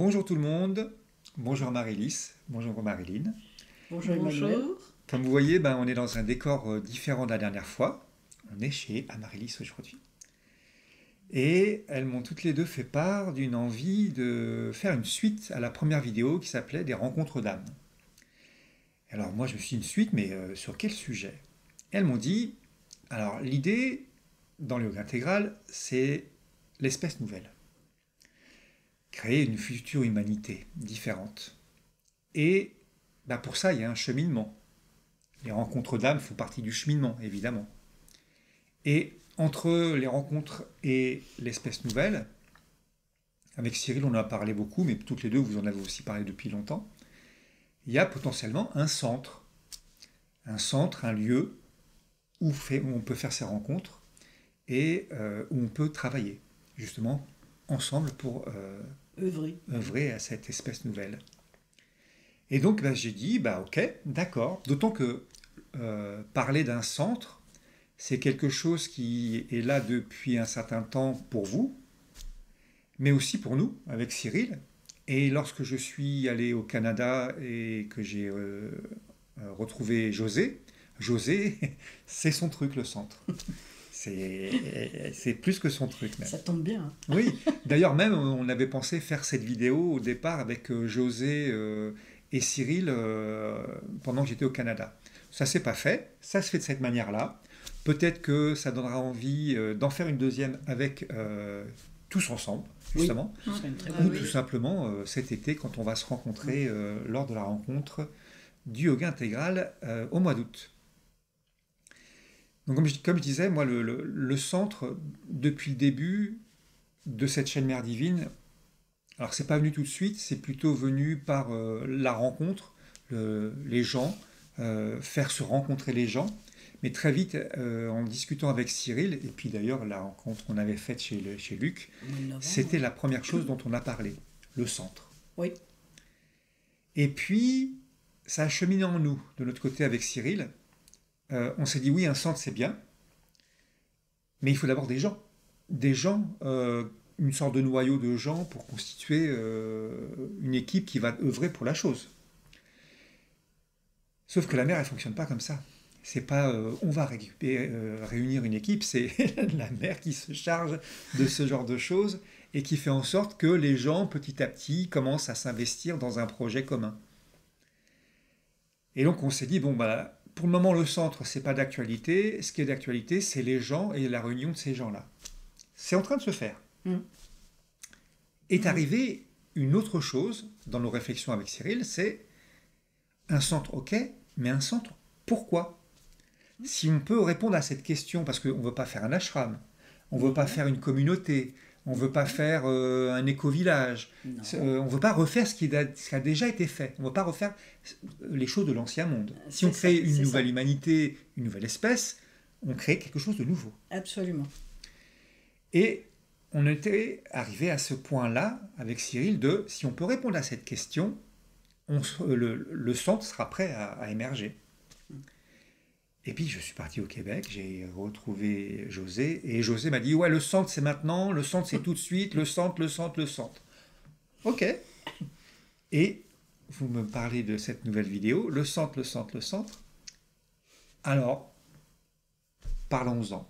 Bonjour tout le monde, bonjour Marie-Lys, bonjour Marilyn. Bonjour Emmanuel. Bonjour. Comme vous voyez, on est dans un décor différent de la dernière fois. On est chez Amaryllis aujourd'hui. Et elles m'ont toutes les deux fait part d'une envie de faire une suite à la première vidéo qui s'appelait Des rencontres d'âmes. Alors moi je me suis dit une suite, mais sur quel sujet? Elles m'ont dit, alors l'idée dans le yoga intégral, c'est l'espèce nouvelle. Créer une future humanité différente. Et pour ça, il y a un cheminement. Les rencontres d'âmes font partie du cheminement, évidemment. Et entre les rencontres et l'espèce nouvelle, avec Cyril, on en a parlé beaucoup, mais toutes les deux, vous en avez aussi parlé depuis longtemps, il y a potentiellement un centre, un lieu où on peut faire ces rencontres et où on peut travailler, justement, ensemble pour œuvrer à cette espèce nouvelle. Et donc j'ai dit, ok, d'accord, d'autant que parler d'un centre, c'est quelque chose qui est là depuis un certain temps pour vous, mais aussi pour nous, avec Cyril. Et lorsque je suis allé au Canada et que j'ai retrouvé José, c'est son truc, le centre. C'est plus que son truc même. Ça tombe bien. Hein. Oui, d'ailleurs même on avait pensé faire cette vidéo au départ avec José et Cyril pendant que j'étais au Canada. Ça s'est pas fait, ça se fait de cette manière-là. Peut-être que ça donnera envie d'en faire une deuxième avec tous ensemble, justement. Oui, ce serait une très Ou bonne tout idée. simplement cet été quand on va se rencontrer lors de la rencontre du yoga intégral au mois d'août. Donc comme je disais, moi le centre, depuis le début de cette chaîne Mère Divine, alors c'est pas venu tout de suite, c'est plutôt venu par la rencontre, les gens, faire se rencontrer les gens. Mais très vite, en discutant avec Cyril, et puis d'ailleurs la rencontre qu'on avait faite chez Luc, c'était la première chose dont on a parlé, le centre. Oui. Et puis, ça a cheminé en nous, de notre côté avec Cyril. On s'est dit oui, un centre c'est bien, mais il faut d'abord des gens. Des gens, une sorte de noyau de gens pour constituer une équipe qui va œuvrer pour la chose. Sauf que la mère, elle ne fonctionne pas comme ça. C'est pas on va réunir une équipe, c'est la mère qui se charge de ce genre de choses et qui fait en sorte que les gens, petit à petit, commencent à s'investir dans un projet commun. Et donc on s'est dit, pour le moment, le centre, c'est pas d'actualité. Ce qui est d'actualité, c'est les gens et la réunion de ces gens-là. C'est en train de se faire. Est arrivée une autre chose dans nos réflexions avec Cyril, c'est un centre, ok, mais un centre, pourquoi? Si on peut répondre à cette question, parce qu'on ne veut pas faire un ashram, on ne veut pas faire une communauté, on ne veut pas faire un éco-village, on ne veut pas refaire ce qui a déjà été fait, on ne veut pas refaire les choses de l'ancien monde. Si on crée une nouvelle humanité, une nouvelle espèce, on crée quelque chose de nouveau. Absolument. Et on était arrivé à ce point-là avec Cyril de si on peut répondre à cette question, le centre sera prêt à émerger. Et puis je suis parti au Québec, j'ai retrouvé José, et José m'a dit, ouais, le centre c'est maintenant, le centre c'est tout de suite, le centre. Ok. Et vous me parlez de cette nouvelle vidéo, le centre. Alors, parlons-en.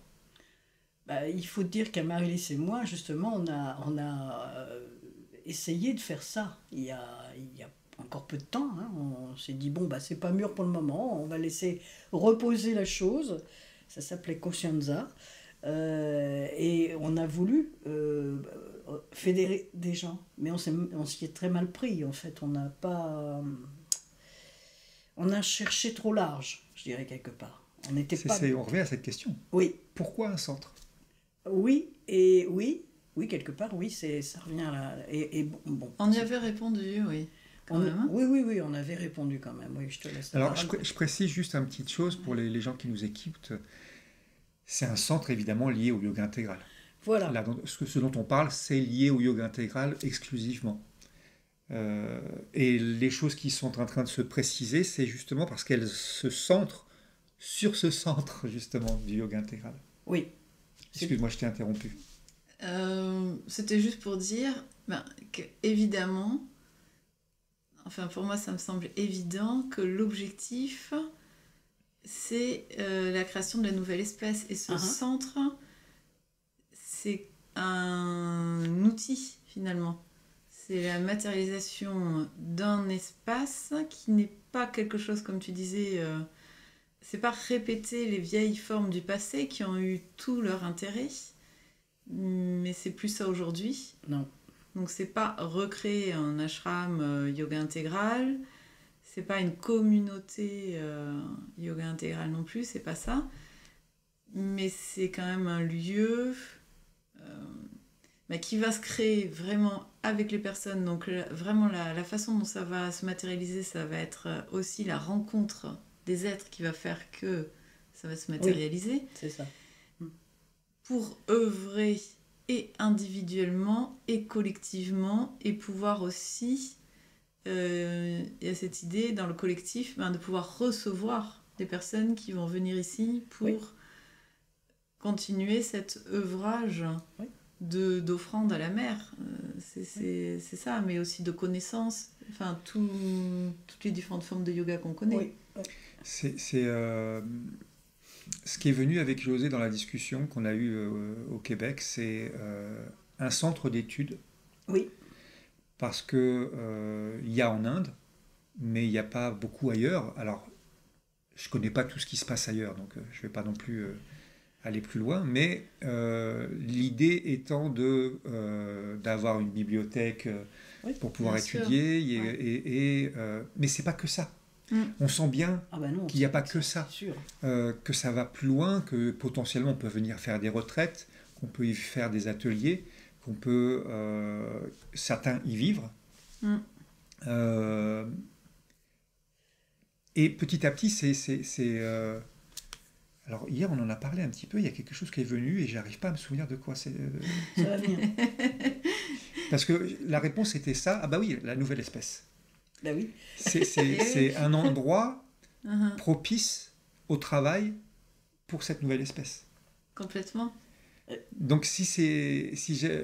Il faut dire qu'Amaryllis et moi, justement, on a essayé de faire ça il y a encore peu de temps. Hein. On s'est dit, c'est pas mûr pour le moment, on va laisser reposer la chose. Ça s'appelait Conscienza. Et on a voulu fédérer des gens. Mais on s'y est très mal pris, en fait. On a cherché trop large, je dirais, quelque part. On revient à cette question. Oui. Pourquoi un centre? Oui, quelque part, oui, ça revient là. On y avait répondu, oui. Oui, on avait répondu quand même. Oui, je te laisse. Alors, je précise juste une petite chose pour les gens qui nous écoutent. C'est un centre évidemment lié au yoga intégral. Voilà. Là, ce dont on parle, c'est lié au yoga intégral exclusivement. Et les choses qui sont en train de se préciser, c'est justement parce qu'elles se centrent sur ce centre, justement, du yoga intégral. Oui. Excuse-moi, je t'ai interrompu. C'était juste pour dire, Évidemment, enfin pour moi ça me semble évident que l'objectif c'est la création de la nouvelle espèce. Et ce centre, c'est un outil finalement. C'est la matérialisation d'un espace qui n'est pas quelque chose, comme tu disais, c'est pas répéter les vieilles formes du passé qui ont eu tout leur intérêt, mais c'est plus ça aujourd'hui. Non. Donc c'est pas recréer un ashram yoga intégral, c'est pas une communauté yoga intégral non plus, c'est pas ça, mais c'est quand même un lieu qui va se créer vraiment avec les personnes. Donc vraiment la façon dont ça va se matérialiser, ça va être aussi la rencontre des êtres qui va faire que ça va se matérialiser. Oui, c'est ça. Pour œuvrer et individuellement et collectivement, et pouvoir aussi, il y a cette idée dans le collectif de pouvoir recevoir des personnes qui vont venir ici pour continuer cet œuvrage d'offrande à la mer. C'est ça, mais aussi de connaissances, enfin toutes les différentes formes de yoga qu'on connaît. Oui. C'est ce qui est venu avec José dans la discussion qu'on a eue au Québec, c'est un centre d'études. Oui. Parce que il y a en Inde, mais il n'y a pas beaucoup ailleurs. Alors, je ne connais pas tout ce qui se passe ailleurs, donc je ne vais pas non plus aller plus loin, mais l'idée étant d'avoir une bibliothèque pour pouvoir étudier, mais c'est pas que ça. On sent bien qu'il n'y a pas que ça, que ça va plus loin, que potentiellement on peut venir faire des retraites, qu'on peut y faire des ateliers, qu'on peut certains y vivre. Et petit à petit, alors hier on en a parlé un petit peu, il y a quelque chose qui est venu et j'arrive pas à me souvenir de quoi c'est. Ça va venir. Parce que la réponse était ça, ah bah oui, la nouvelle espèce. Bah oui. C'est un endroit propice au travail pour cette nouvelle espèce. Complètement. Donc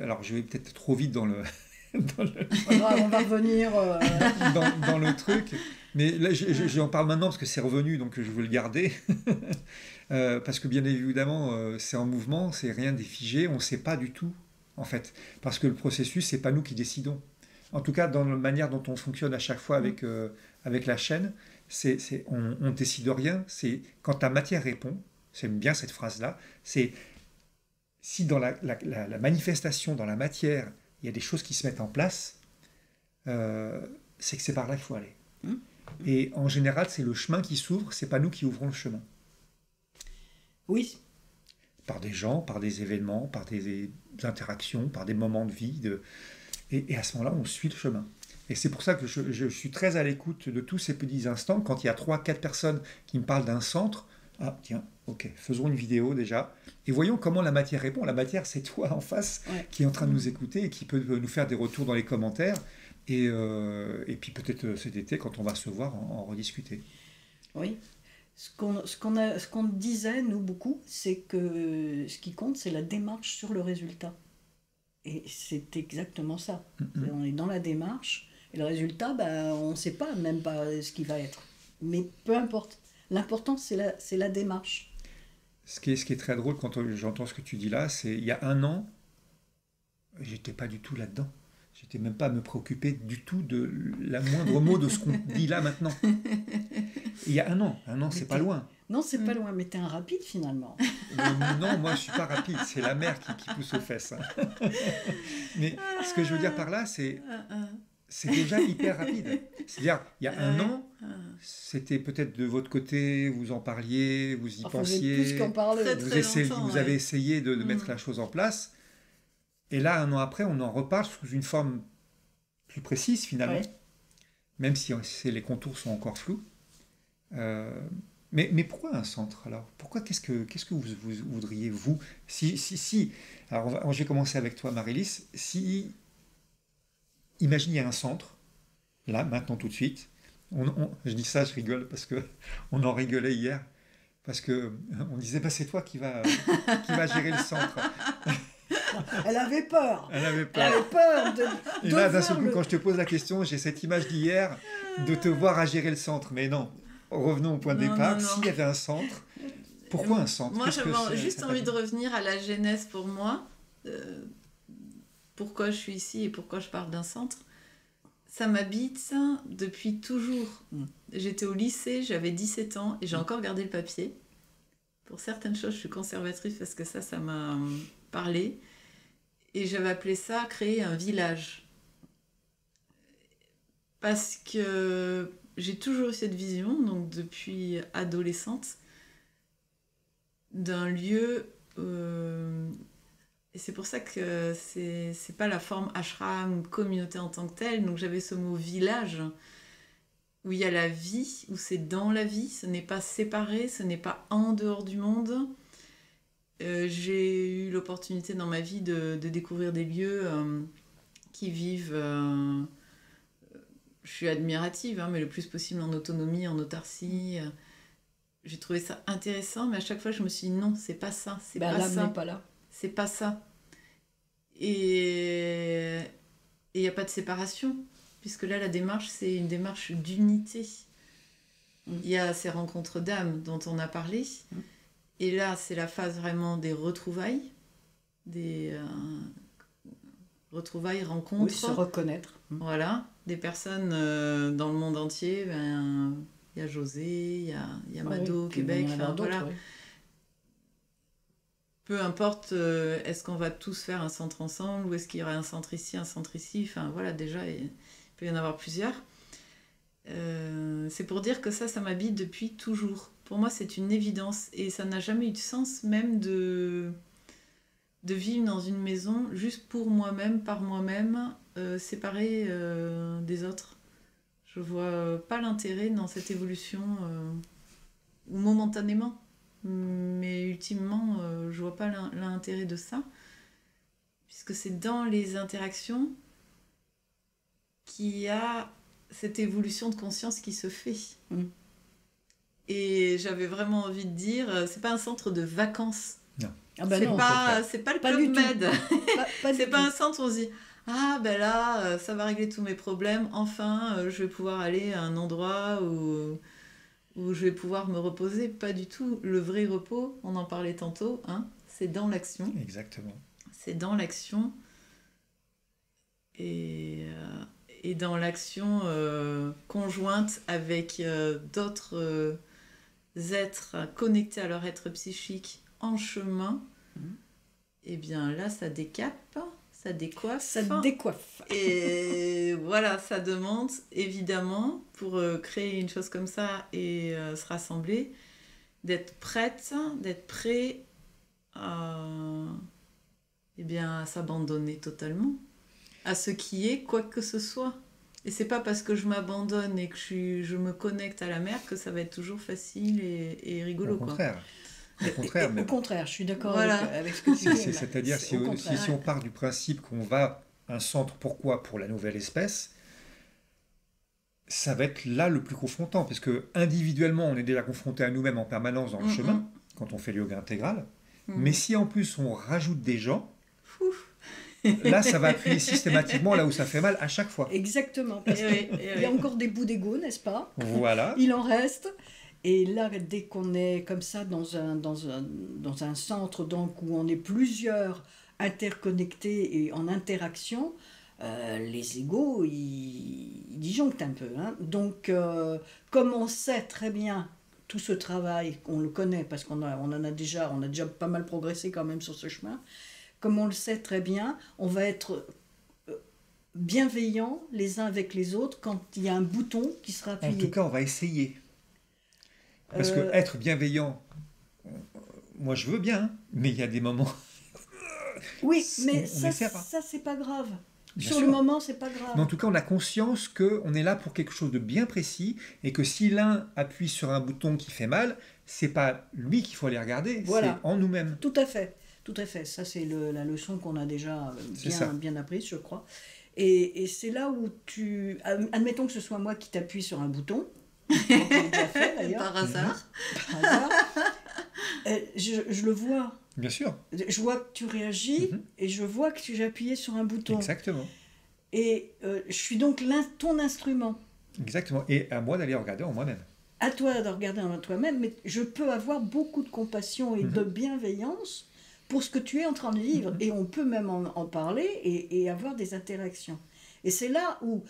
alors je vais peut-être trop vite dans le on va revenir dans le truc, mais là j'en parle maintenant parce que c'est revenu, donc je veux le garder. Parce que bien évidemment c'est en mouvement, c'est rien n'est figé, on ne sait pas du tout en fait, parce que le processus c'est pas nous qui décidons. En tout cas, dans la manière dont on fonctionne à chaque fois avec la chaîne, on ne décide rien. C'est quand la matière répond, j'aime bien cette phrase-là, c'est si dans la manifestation, dans la matière, il y a des choses qui se mettent en place, c'est que c'est par là qu'il faut aller. Et en général, c'est le chemin qui s'ouvre, c'est pas nous qui ouvrons le chemin. Oui. Par des gens, par des événements, par des interactions, par des moments de vie, et à ce moment-là, on suit le chemin. Et c'est pour ça que je suis très à l'écoute de tous ces petits instants. Quand il y a 3-4 personnes qui me parlent d'un centre, ah tiens, ok, faisons une vidéo déjà. Et voyons comment la matière répond. La matière, c'est toi en face qui est en train de nous écouter et qui peut nous faire des retours dans les commentaires. Et puis peut-être cet été, quand on va se voir, en rediscuter. Oui. Ce qu'on disait, nous, beaucoup, c'est que ce qui compte, c'est la démarche sur le résultat. Et c'est exactement ça. On est dans la démarche, et le résultat, on ne sait pas, même pas ce qui va être. Mais peu importe. L'important, c'est la démarche. Ce qui est très drôle quand j'entends ce que tu dis là, c'est il y a 1 an, j'étais pas du tout là-dedans. J'étais même pas à me préoccuper du tout de la moindre mot de ce qu'on dit là maintenant. Il y a 1 an, c'est pas loin. Non, c'est pas loin, mais t'es un rapide finalement. Non, moi je suis pas rapide, c'est la mer qui pousse aux fesses. Mais ce que je veux dire par là, c'est déjà hyper rapide. C'est-à-dire, il y a 1 an, c'était peut-être de votre côté, vous en parliez, vous y pensiez. Plus qu'en parler. Vous avez essayé de mettre la chose en place. Et là, 1 an après, on en reparle sous une forme plus précise finalement. Même si les contours sont encore flous. Mais pourquoi un centre alors? Pourquoi qu'est-ce que vous voudriez vous si alors je vais commencer avec toi Marie-Lise. Si imagine il y a un centre là maintenant tout de suite. Je dis ça, je rigole parce que on en rigolait hier parce que on disait c'est toi qui va gérer le centre. Elle avait peur. Elle avait Elle peur. avait peur de Et là, d'un faire seul coup, quand je te pose la question, j'ai cette image d'hier de te voir à gérer le centre. Mais non, revenons au point de Non, départ. non, non. S'il y avait un centre, pourquoi un centre? Moi, Qu'est-ce que j'avais c'est, juste ça envie de t'amène? revenir à la genèse pour moi. Pourquoi je suis ici et pourquoi je parle d'un centre. Ça m'habite depuis toujours. J'étais au lycée, j'avais 17 ans et j'ai encore gardé le papier. Pour certaines choses, je suis conservatrice parce que ça m'a parlé. Et j'avais appelé ça créer un village. Parce que j'ai toujours eu cette vision, donc depuis adolescente, d'un lieu. Et c'est pour ça que c'est pas la forme ashram, communauté en tant que telle. Donc j'avais ce mot village, où il y a la vie, où c'est dans la vie, ce n'est pas séparé, ce n'est pas en dehors du monde. J'ai eu l'opportunité dans ma vie de découvrir des lieux qui vivent. Je suis admirative, hein, mais le plus possible en autonomie, en autarcie. J'ai trouvé ça intéressant, mais à chaque fois je me suis dit non, c'est pas ça, c'est pas l'âme ça. n'est pas là. C'est pas ça. Et il n'y a pas de séparation, puisque là, la démarche, c'est une démarche d'unité. Il y a ces rencontres d'âmes dont on a parlé. Et là, c'est la phase vraiment des retrouvailles. Des retrouvailles, rencontres. Oui, se reconnaître. Voilà. Des personnes dans le monde entier. Il y a José, il y a Mado, puis Québec. il y en a Enfin, d'autres, voilà. oui. Peu importe, est-ce qu'on va tous faire un centre ensemble ou est-ce qu'il y aura un centre ici, enfin voilà, déjà il peut y en avoir plusieurs. C'est pour dire que ça m'habite depuis toujours. Pour moi c'est une évidence et ça n'a jamais eu de sens même de vivre dans une maison juste pour moi-même, par moi-même, séparée des autres. Je vois pas l'intérêt dans cette évolution, ou momentanément. Mais ultimement, je vois pas l'intérêt de ça, puisque c'est dans les interactions qu'il y a cette évolution de conscience qui se fait. Et j'avais vraiment envie de dire, c'est pas un centre de vacances. Non. Ah ben non, C'est pas le pas Club du tout. Med. pas C'est du pas tout. un centre où on se dit ah ben là, ça va régler tous mes problèmes, enfin, je vais pouvoir aller à un endroit où je vais pouvoir me reposer. Pas du tout. Le vrai repos, on en parlait tantôt, hein, c'est dans l'action. Exactement. C'est dans l'action. Et dans l'action conjointe avec d'autres êtres connectés à leur être psychique en chemin. Et bien là, ça décape, ça décoiffe. Ça décoiffe. Et voilà, ça demande évidemment, pour créer une chose comme ça et se rassembler, d'être prête, d'être prêt à s'abandonner totalement à ce qui est, quoi que ce soit. Et c'est pas parce que je m'abandonne et que je me connecte à la mer que ça va être toujours facile et rigolo. Au contraire. Au contraire, je suis d'accord Voilà. avec ce que tu dis. C'est-à-dire, si on part du principe qu'on va à un centre, pourquoi? Pour la nouvelle espèce, ça va être là le plus confrontant, parce que individuellement, on est déjà confronté à nous-mêmes en permanence dans le chemin, quand on fait le yoga intégral. Mais si en plus on rajoute des gens, là, ça va appuyer systématiquement là où ça fait mal à chaque fois. Exactement. Parce qu'il y a encore des bouts d'ego, n'est-ce pas? Voilà. Il en reste. Et là, dès qu'on est comme ça dans un centre donc, où on est plusieurs interconnectés et en interaction, les égos, ils disjonctent un peu. Hein. Donc, comme on sait très bien tout ce travail, on le connaît parce qu'on a déjà pas mal progressé quand même sur ce chemin, comme on le sait très bien, on va être bienveillants les uns avec les autres quand il y a un bouton qui sera appuyé. En tout cas, on va essayer. Parce que être bienveillant, moi je veux bien, mais il y a des moments... Oui, mais on essaiera. ça c'est pas grave. Bien Sur sûr. le moment, c'est pas grave. Mais en tout cas, on a conscience qu'on est là pour quelque chose de bien précis et que si l'un appuie sur un bouton qui fait mal, c'est pas lui qu'il faut aller regarder, Voilà. c'est en nous-mêmes. Tout à fait. Ça, c'est la leçon qu'on a déjà bien apprise, je crois. Et c'est là où admettons que ce soit moi qui t'appuie sur un bouton, comme je l'ai déjà fait d'ailleurs. Par hasard. Par hasard. Je le vois. Bien sûr. Je vois que tu réagis et je vois que tu as appuyé sur un bouton. Exactement. Et je suis donc ton instrument. Exactement. Et à moi d'aller regarder en moi-même. À toi de regarder en toi-même, mais je peux avoir beaucoup de compassion et de bienveillance pour ce que tu es en train de vivre. Et on peut même en parler et avoir des interactions. Et c'est là où,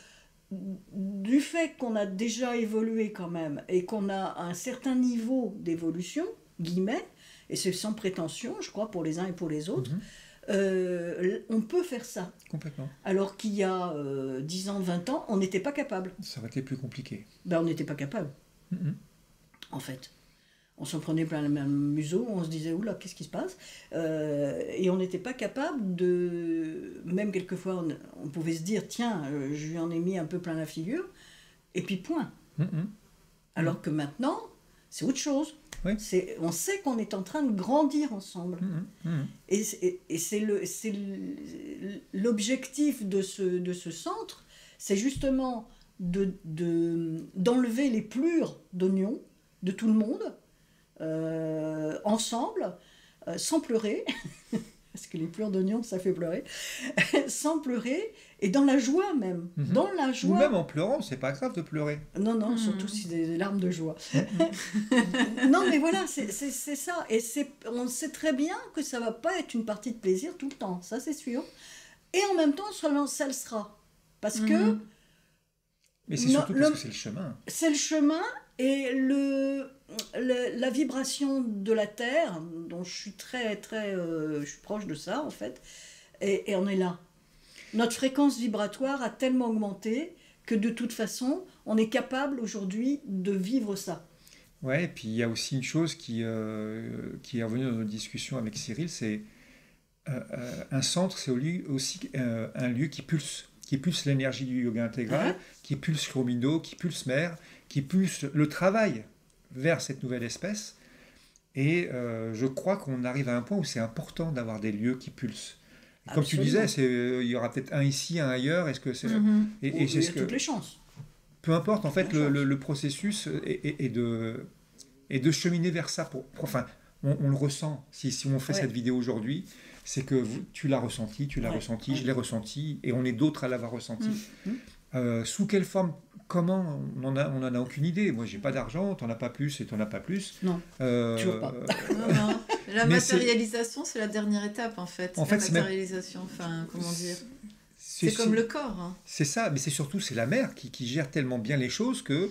du fait qu'on a déjà évolué quand même, et qu'on a un certain niveau d'évolution, guillemets, et c'est sans prétention, je crois, pour les uns et pour les autres, on peut faire ça. Complètement. Alors qu'il y a 10 ans, 20 ans, on n'était pas capable. Ça aurait été plus compliqué. On n'était pas capable. En fait, on s'en prenait plein le même museau, on se disait oula, qu'est-ce qui se passe, et on n'était pas capable de, même quelquefois on pouvait se dire tiens, je lui en ai mis un peu plein la figure, et puis point. Alors que maintenant c'est autre chose. Oui. On sait qu'on est en train de grandir ensemble. Et c'est l'objectif de ce centre, c'est justement d'enlever les plures d'oignons de tout le monde, ensemble, sans pleurer, parce que les pleurs d'oignons, ça fait pleurer, sans pleurer, et dans la joie même. Dans la joie. Ou même en pleurant, c'est pas grave de pleurer. Non, surtout si c'est des larmes de joie. Non, mais voilà, c'est ça. Et on sait très bien que ça va pas être une partie de plaisir tout le temps, ça c'est sûr. Et en même temps, ça le sera. Parce que... Mais c'est surtout parce que c'est le chemin. C'est le chemin et la vibration de la Terre, dont je suis je suis proche de ça en fait, et on est là. Notre fréquence vibratoire a tellement augmenté que de toute façon, on est capable aujourd'hui de vivre ça. Ouais, et puis il y a aussi une chose qui est revenue dans nos discussions avec Cyril, c'est un centre, c'est aussi un lieu qui pulse l'énergie du yoga intégral, qui pulse Chromido, qui pulse Mère, qui pulse le travail vers cette nouvelle espèce. Et je crois qu'on arrive à un point où c'est important d'avoir des lieux qui pulsent. Comme tu disais, il y aura peut-être un ici, un ailleurs. Est-ce que c'est et c'est il y a toutes les chances. Peu importe, en fait, le processus est de cheminer vers ça. Enfin, on le ressent. Si on fait cette vidéo aujourd'hui, c'est que tu l'as ressenti, je l'ai ressenti, et on est d'autres à l'avoir ressenti. Sous quelle forme, comment, on en a aucune idée. Moi, j'ai pas d'argent, t'en as pas plus et t'en as pas plus. Non, toujours pas. Non. La matérialisation, c'est la dernière étape, en fait. En fait, la matérialisation, comment dire. C'est comme le corps. Hein. C'est ça, mais c'est la mère qui gère tellement bien les choses que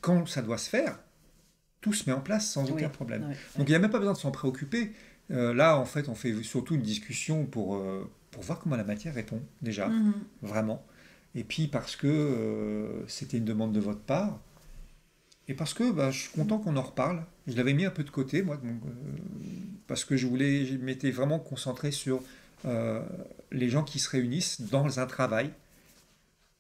quand ça doit se faire, tout se met en place sans aucun problème. Donc il n'y a même pas besoin de s'en préoccuper. Là, en fait, on fait surtout une discussion pour voir comment la matière répond, déjà, vraiment. Et puis parce que c'était une demande de votre part, et parce que je suis content qu'on en reparle. Je l'avais mis un peu de côté, moi, parce que je m'étais vraiment concentré sur les gens qui se réunissent dans un travail,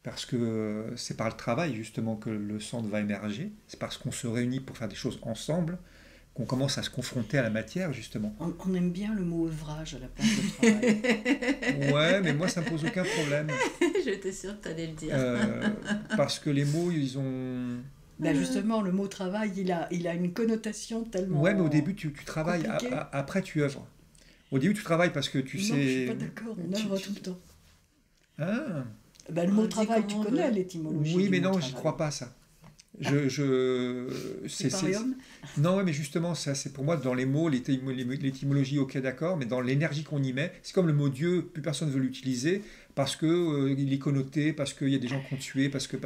parce que c'est par le travail, justement, que le centre va émerger. C'est parce qu'on se réunit pour faire des choses ensemble qu'on commence à se confronter à la matière, justement. On aime bien le mot œuvrage à la place de travail. Ouais, mais moi, ça me pose aucun problème. J'étais sûre que tu allais le dire. Parce que les mots, ils ont... justement, le mot travail, il a une connotation tellement... Ouais, mais au début, tu travailles, après tu œuvres. Au début, tu travailles parce que tu sais... Non, je suis pas d'accord, on œuvre tout le temps. Ah. Le mot travail, tu connais l'étymologie. Oui, mais non, j'y crois pas, ça. Non, ouais, mais justement, ça, c'est pour moi, dans les mots, l'étymologie, ok, d'accord, mais dans l'énergie qu'on y met, c'est comme le mot Dieu, plus personne ne veut l'utiliser, parce qu'il est connoté, parce qu'il y a des gens qui ont tué, parce que...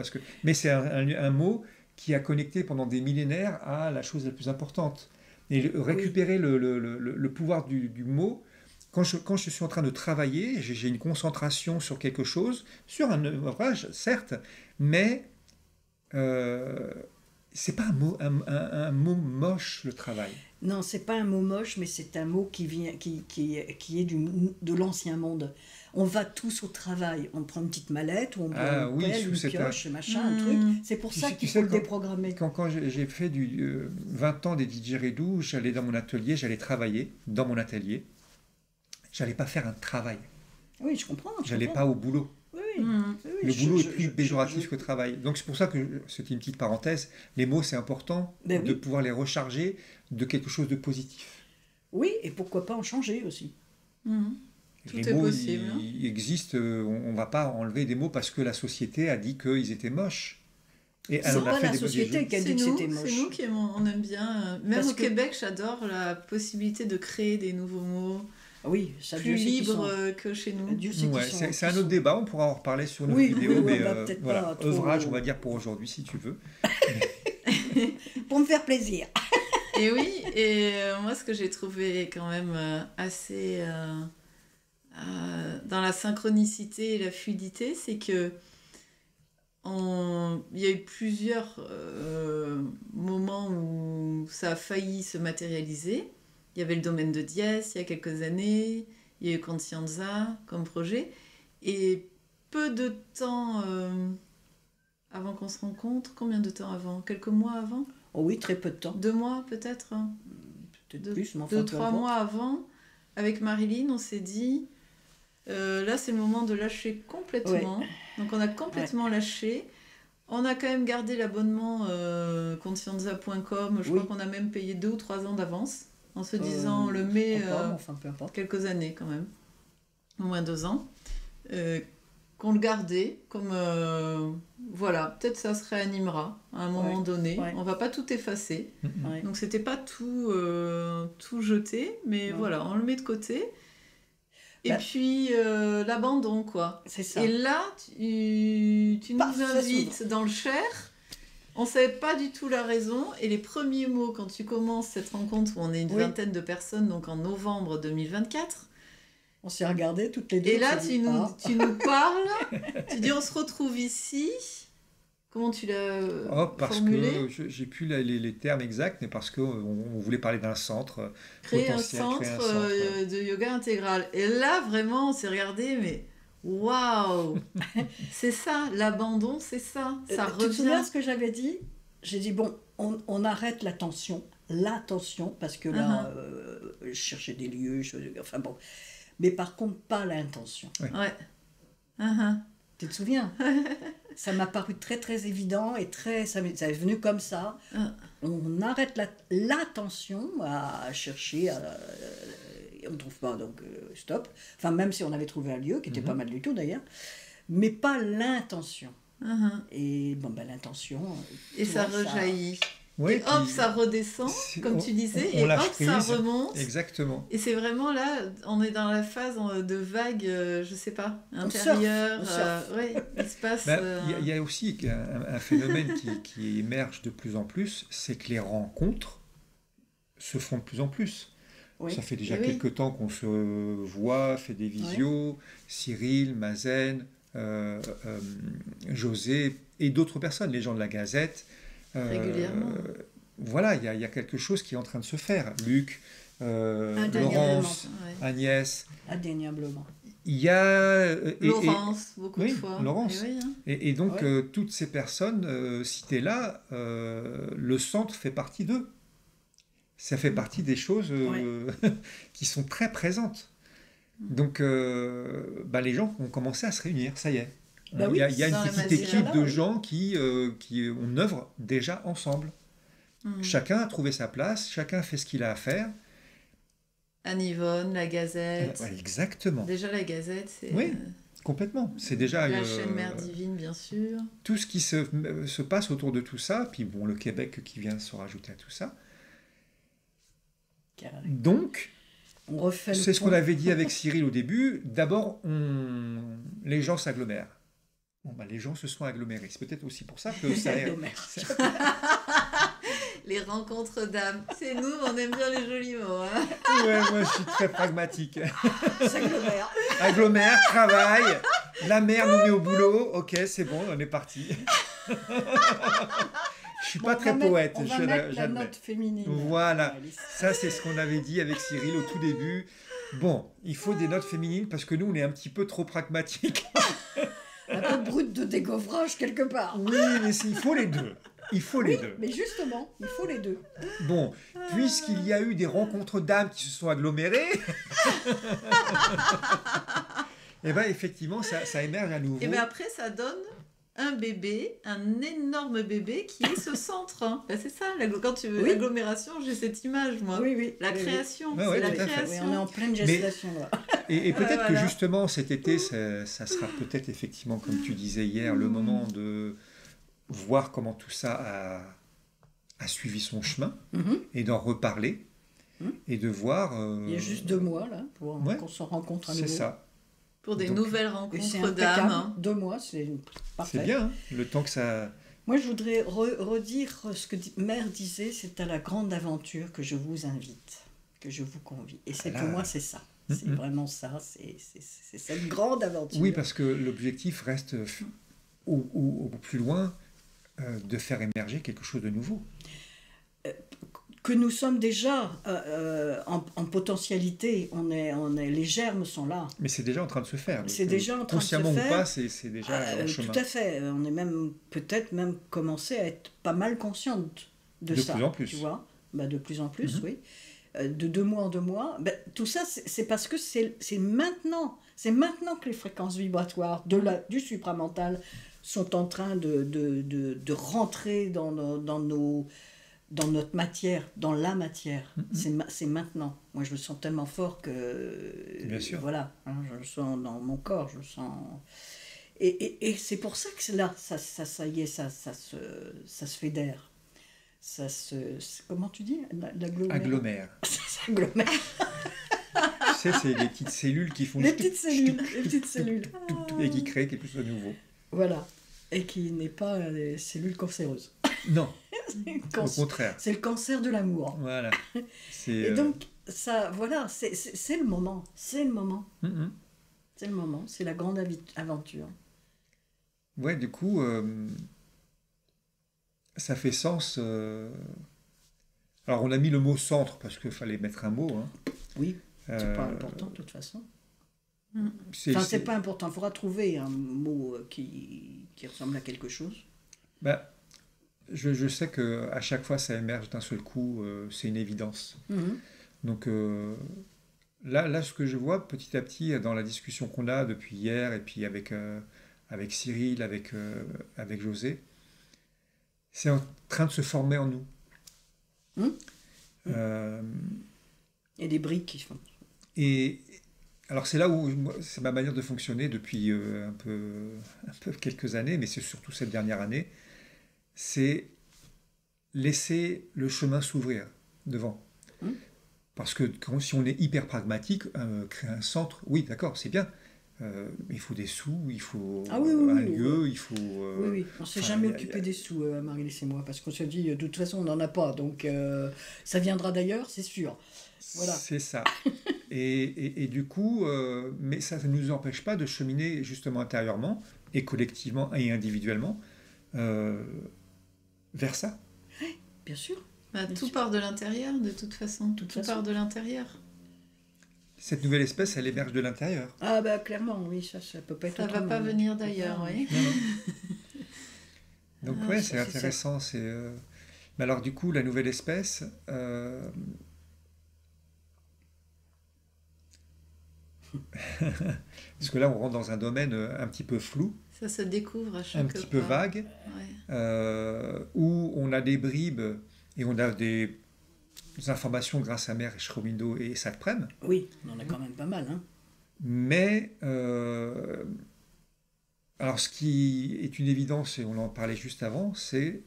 Mais c'est un mot qui a connecté pendant des millénaires à la chose la plus importante. Et récupérer le pouvoir du mot, quand je suis en train de travailler, j'ai une concentration sur quelque chose, sur un ouvrage, certes, mais c'est pas un mot moche, le travail. Non, c'est pas un mot moche, mais c'est un mot qui est de l'ancien monde. On va tous au travail, on prend une petite mallette, ou on prend une pelle, une pioche, machin, un truc. C'est pour ça qu'il faut le déprogrammer. Quand j'ai fait 20 ans des didgeridoo, j'allais dans mon atelier, j'allais travailler dans mon atelier. J'allais pas faire un travail. Oui, je comprends. J'allais pas au boulot. Oui, le boulot est plus péjoratif que travail. Donc c'est pour ça que, c'était une petite parenthèse, les mots c'est important de pouvoir les recharger de quelque chose de positif. Oui, et pourquoi pas en changer aussi. Tout Les est mots, possible. ils existent, on ne va pas enlever des mots parce que la société a dit qu'ils étaient moches. Et elle C'est en a pas fait la des société jeux. qui a dit C'est que nous, c'était moche. c'est nous qui on aime bien. Même Parce au que- Québec, j'adore la possibilité de créer des nouveaux mots, Oui, ça plus Dieu sait qui libres sont. que chez nous. Dieu sait qui Ouais, sont- c'est qui un autre sont. débat, on pourra en reparler sur une Oui, vidéo, oui, mais on va peut-être voilà, pas trop- œuvrage, on va dire pour aujourd'hui si tu veux. Pour me faire plaisir. Et oui, et moi, ce que j'ai trouvé quand même assez dans la synchronicité et la fluidité, c'est que il y a eu plusieurs moments où ça a failli se matérialiser. Il y avait le domaine de Diès il y a quelques années, il y a eu Conscienza comme projet, et peu de temps avant qu'on se rencontre, combien de temps avant? Quelques mois avant? Oh oui, très peu de temps. 2 mois peut-être? Peut-être plus, mais enfin, Deux, peu 3 importe. mois avant, avec Marilyn, on s'est dit, là c'est le moment de lâcher complètement. Donc on a complètement lâché. On a quand même gardé l'abonnement conscienza.com. Je crois qu'on a même payé 2 ou 3 ans d'avance, en se disant on le met je crois pas, mais enfin, peu importe. quelques années quand même, au moins 2 ans. Qu'on le gardait comme voilà, peut-être ça se réanimera à un moment donné. Ouais. On va pas tout effacer. Ouais. Donc c'était pas tout jeté, mais Non. voilà, on le met de côté. Et Bah, puis l'abandon, quoi. C'est ça. Et là, tu nous Paf, ça invites dans le Cher. On savait pas du tout la raison. Et les premiers mots, quand tu commences cette rencontre où on est une Oui. vingtaine de personnes, donc en novembre 2024, On s'est regardés toutes les deux. et on là s'est dit, tu nous parles, tu dis on se retrouve ici. Comment tu l'as Parce formulé? que j'ai plus les termes exacts, mais parce qu'on voulait parler d'un centre Créer un potentiel, centre, créer un centre, ouais. de yoga intégral. Et là, vraiment, on s'est regardé, mais waouh! C'est ça, l'abandon, c'est ça. Ça Tu te souviens revient. ce que j'avais dit? J'ai dit, bon, on arrête la tension, parce que là, je cherchais des lieux, enfin bon. Mais par contre, pas l'intention. Ouais. Uh-huh. Tu te souviens? Ça m'a paru très très évident et ça est venu comme ça. On arrête l'attention à chercher, on ne trouve pas, donc stop. Enfin, même si on avait trouvé un lieu, qui était pas mal du tout d'ailleurs, mais pas l'intention. Uh-huh. Et bon, ben l'intention. Et tu ça vois, rejaillit. Ouais, Et hop, puis ça redescend, comme tu disais, on et lâche hop, ça prise. remonte. Exactement. Et c'est vraiment là, on est dans la phase de vague, je sais pas, On intérieure. surfe. Ouais, il se passe. Il y a aussi un phénomène qui émerge de plus en plus, c'est que les rencontres se font de plus en plus. Oui. Ça fait déjà Eh oui. quelques temps qu'on se voit, fait des visios, Cyril, Mazen, José et d'autres personnes, les gens de la Gazette. Régulièrement. Voilà, il y a quelque chose qui est en train de se faire. Luc, Indéniablement. Laurence, Ouais. Agnès. Indéniablement. Il y a... Laurence, beaucoup de oui, fois. Laurence. Eh oui, hein. Et donc, Ouais. toutes ces personnes citées-là, le centre fait partie d'eux. Ça fait partie des choses qui sont très présentes. Donc, les gens ont commencé à se réunir, ça y est. Bah Il y a oui, une dans la petite magie, équipe là, de oui. gens qui on œuvre déjà ensemble. Chacun a trouvé sa place, chacun fait ce qu'il a à faire. Anne Yvonne, la Gazette. Ouais, exactement. Déjà, la Gazette, c'est Oui, complètement. C'est déjà la chaîne Mère Divine, bien sûr. tout ce qui se passe autour de tout ça. Puis bon, le Québec qui vient se rajouter à tout ça. Carré. Donc, On refait le c'est ce pont. qu'on avait dit avec Cyril au début. D'abord, les gens s'agglomèrent. Bon, les gens se sont agglomérés. C'est peut-être aussi pour ça que ça Les rencontres d'âmes. C'est nous, on aime bien les jolis mots. Hein. Ouais, moi, je suis très pragmatique. C'est le vert. Agglomère, travail, la mère nous met au boulot. Ok, c'est bon, on est parti. Je suis pas très poète, On va mettre la j'admets. note féminine. Voilà. Alice. Ça, c'est ce qu'on avait dit avec Cyril au tout début. Bon, il faut des notes féminines parce que nous, on est un petit peu trop pragmatiques. Un peu brute de décoffrage quelque part. Oui, mais il faut les deux. Il faut les deux. Mais justement, il faut les deux. Bon, puisqu'il y a eu des rencontres d'âmes qui se sont agglomérées, et bien effectivement, ça émerge à nouveau. Et bien après, ça donne un bébé, un énorme bébé qui est ce centre. Hein. Ben, c'est ça, quand tu veux Oui. l'agglomération, j'ai cette image, moi. Oui. La Oui, oui. création, Ouais, c'est ouais, la tout à fait. Oui, création. on est en pleine gestation là. Et peut-être que voilà. justement cet été, ça sera peut-être effectivement, comme tu disais hier, le moment de voir comment tout ça a suivi son chemin Mhm. et d'en reparler et de voir. Il y a juste 2 mois là pour Ouais. qu'on se rencontre à C'est nouveau. ça. Pour des Donc, nouvelles Et c'est rencontres impeccable. d'âme. 2 mois, c'est parfait. C'est bien, hein, le temps que ça. Moi, je voudrais redire ce que Mère disait, c'est à la grande aventure que je vous invite, que je vous convie. Et c'est pour moi, c'est ça. C'est vraiment ça, c'est cette grande aventure. Oui, parce que l'objectif reste au plus loin de faire émerger quelque chose de nouveau. Que nous sommes déjà en potentialité, les germes sont là. Mais c'est déjà en train de se faire. C'est déjà en train de se consciemment faire. ou pas, c'est déjà en chemin. Tout à fait. On est même peut-être même commencé à être pas mal consciente de ça. De plus en plus. Tu vois, de plus en plus, oui. De 2 mois en 2 mois. Tout ça, c'est parce que c'est maintenant. C'est maintenant que les fréquences vibratoires du supramental sont en train de rentrer dans notre matière, dans la matière. C'est maintenant. Moi, je le sens tellement fort que... Bien sûr. Voilà, hein, je le sens dans mon corps, je le sens... Et c'est pour ça que là, ça y est, ça se fédère. Comment tu dis? Agglomère. Ça s'agglomère. Tu sais, c'est les petites cellules qui font... Les petites cellules. Et qui créent quelque chose de nouveau. Voilà. Et qui n'est pas des cellules cancéreuses. Non, au contraire. C'est le cancer de l'amour. Voilà. Et donc, ça, voilà, c'est le moment. C'est le moment. C'est le moment. C'est la grande aventure. Ouais, du coup, ça fait sens. Alors, on a mis le mot centre parce qu'il fallait mettre un mot. Hein. Oui, c'est pas important de toute façon. C'est pas important. Il faudra trouver un mot qui ressemble à quelque chose. Bah, je sais qu'à chaque fois, ça émerge d'un seul coup. C'est une évidence. Donc, là, ce que je vois petit à petit dans la discussion qu'on a depuis hier et puis avec Cyril, avec José, c'est en train de se former en nous. Il y a des briques qui font. Et alors c'est là où c'est ma manière de fonctionner depuis un peu quelques années, mais c'est surtout cette dernière année, c'est laisser le chemin s'ouvrir devant. Parce que si on est hyper pragmatique, créer un centre, oui d'accord, c'est bien. Il faut des sous, il faut un lieu, il faut... Oui. On ne s'est jamais occupé des sous, Marie-Lise et moi, parce qu'on se dit, de toute façon, on n'en a pas, donc ça viendra d'ailleurs, c'est sûr. Voilà. C'est ça. Et du coup, mais ça ne nous empêche pas de cheminer justement intérieurement, et collectivement et individuellement, vers ça. Oui, bien sûr. Tout part de l'intérieur, de toute façon. Tout part de l'intérieur. Cette nouvelle espèce, elle émerge de l'intérieur. Ah clairement, oui, ça peut pas être ça autrement. Va pas venir d'ailleurs, oui. Donc c'est intéressant. Mais alors du coup, la nouvelle espèce... Parce que là, on rentre dans un domaine un petit peu flou. Ça se découvre à chaque fois. Un petit peu vague. Où on a des bribes et on a des informations grâce à Mère Shromindo et Satprem. Oui, on en a quand même pas mal. Hein. Mais, alors ce qui est une évidence, et on en parlait juste avant, c'est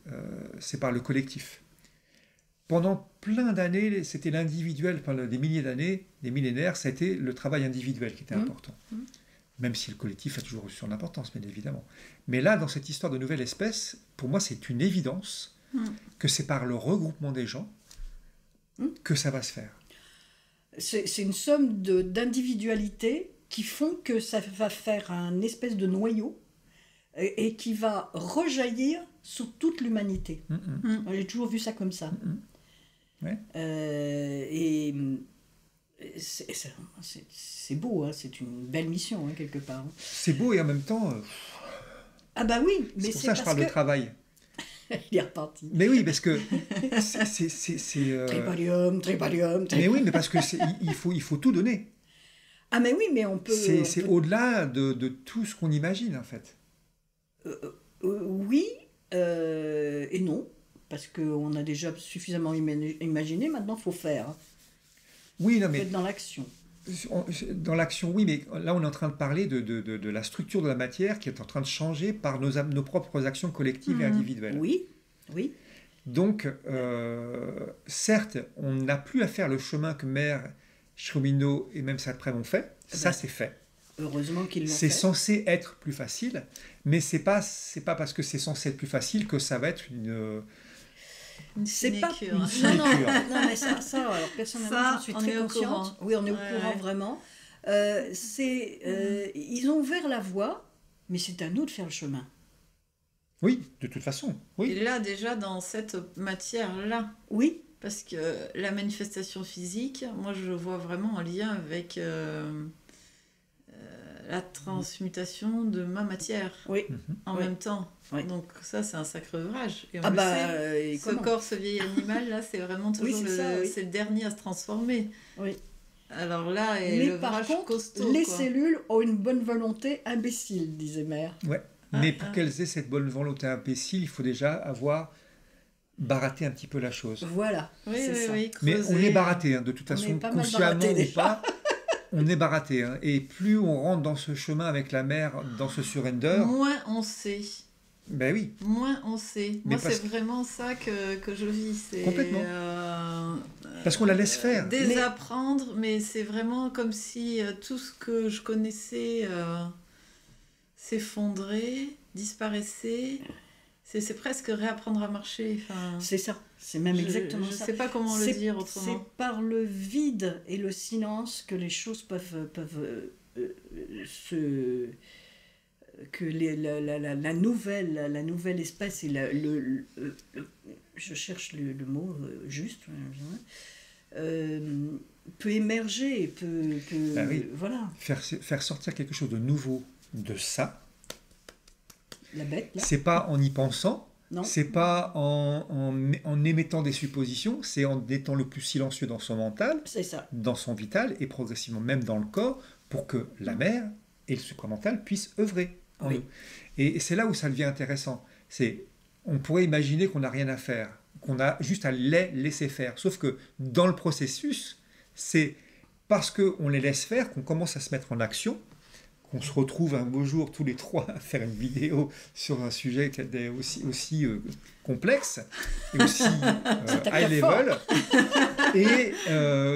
par le collectif. Pendant plein d'années, c'était l'individuel, pendant des milliers d'années, des millénaires, ça a été le travail individuel qui était important. Même si le collectif a toujours eu son importance, bien évidemment. Mais là, dans cette histoire de nouvelle espèce, pour moi, c'est une évidence que c'est par le regroupement des gens que ça va se faire. C'est une somme d'individualités qui font que ça va faire un espèce de noyau et qui va rejaillir sur toute l'humanité. J'ai toujours vu ça comme ça. Ouais. Et c'est beau, hein, c'est une belle mission, hein, quelque part. C'est beau et en même temps... Ah bah oui, mais c'est pour ça que je parle de travail. Il est reparti. Mais oui, parce que Tripalium. Mais oui, mais parce que il faut tout donner. Ah mais oui, mais on peut... C'est au-delà de tout ce qu'on imagine, en fait. Oui et non, parce qu'on a déjà suffisamment imaginé, maintenant il faut faire. Oui, non, Il faut mais être dans l'action. dans l'action, oui, mais là, on est en train de parler de la structure de la matière qui est en train de changer par nos propres actions collectives et individuelles. Oui, oui, Donc, certes, on n'a plus à faire le chemin que Mère, Cheminots et même Salprem ont fait. Ça, c'est fait. heureusement qu'ils l'ont C'est fait. censé être plus facile, mais c'est pas parce que c'est censé être plus facile que ça va être Une C'est pas sinécure. une non, sinécure. non, mais ça, alors personnellement, Ça, j'en suis on très est au consciente. courant. Oui, on est au Ouais, courant ouais. vraiment. Ils ont ouvert la voie, mais c'est à nous de faire le chemin. Oui, de toute façon, oui. Et là, déjà, dans cette matière-là, Oui, parce que la manifestation physique, moi, je le vois vraiment en lien avec la transmutation de ma matière oui. en Oui. même temps. Oui. Donc ça, c'est un sacré ouvrage. Et on Ah le bah, sait. et Ce comment corps, ce vieil animal, là, c'est vraiment toujours c'est ça, oui. c'est le dernier à se transformer. Oui. Alors là, et Mais le par ouvrage contre, costaud, les quoi. cellules ont une bonne volonté imbécile, disait Mère. Ouais. Mais pour qu'elles aient cette bonne volonté imbécile, il faut déjà avoir baraté un petit peu la chose. Voilà, Oui, c'est oui, ça. oui, Mais creuser. on est baraté, hein, de toute On façon, est pas mal consciemment baraté, ou déjà. pas, on est baraté. Hein. Et plus on rentre dans ce chemin avec la mère, dans ce surrender, Moins on sait. ben oui, Moins on sait. Mais Moi, parce c'est vraiment ça que je vis. C'est, Complètement. Parce qu'on la laisse faire. Désapprendre, mais c'est vraiment comme si tout ce que je connaissais s'effondrait, disparaissait. C'est presque réapprendre à marcher. Enfin, C'est ça, c'est même exactement je ça. sais pas comment le C'est- dire autrement. C'est par le vide et le silence que les choses peuvent se... que la nouvelle espèce et je cherche le mot juste, peut émerger, Ah oui. voilà, Faire sortir quelque chose de nouveau de ça, la bête là, c'est pas en y pensant, non, c'est pas en émettant des suppositions, c'est en étant le plus silencieux dans son mental, c'est ça, dans son vital et progressivement même dans le corps pour que la mère et le supramental puissent œuvrer en Oui. nous. Et c'est là où ça devient intéressant. On pourrait imaginer qu'on n'a rien à faire, qu'on a juste à les laisser faire. Sauf que dans le processus, c'est parce qu'on les laisse faire qu'on commence à se mettre en action, qu'on se retrouve un beau jour tous les trois à faire une vidéo sur un sujet qui est aussi complexe et aussi high level et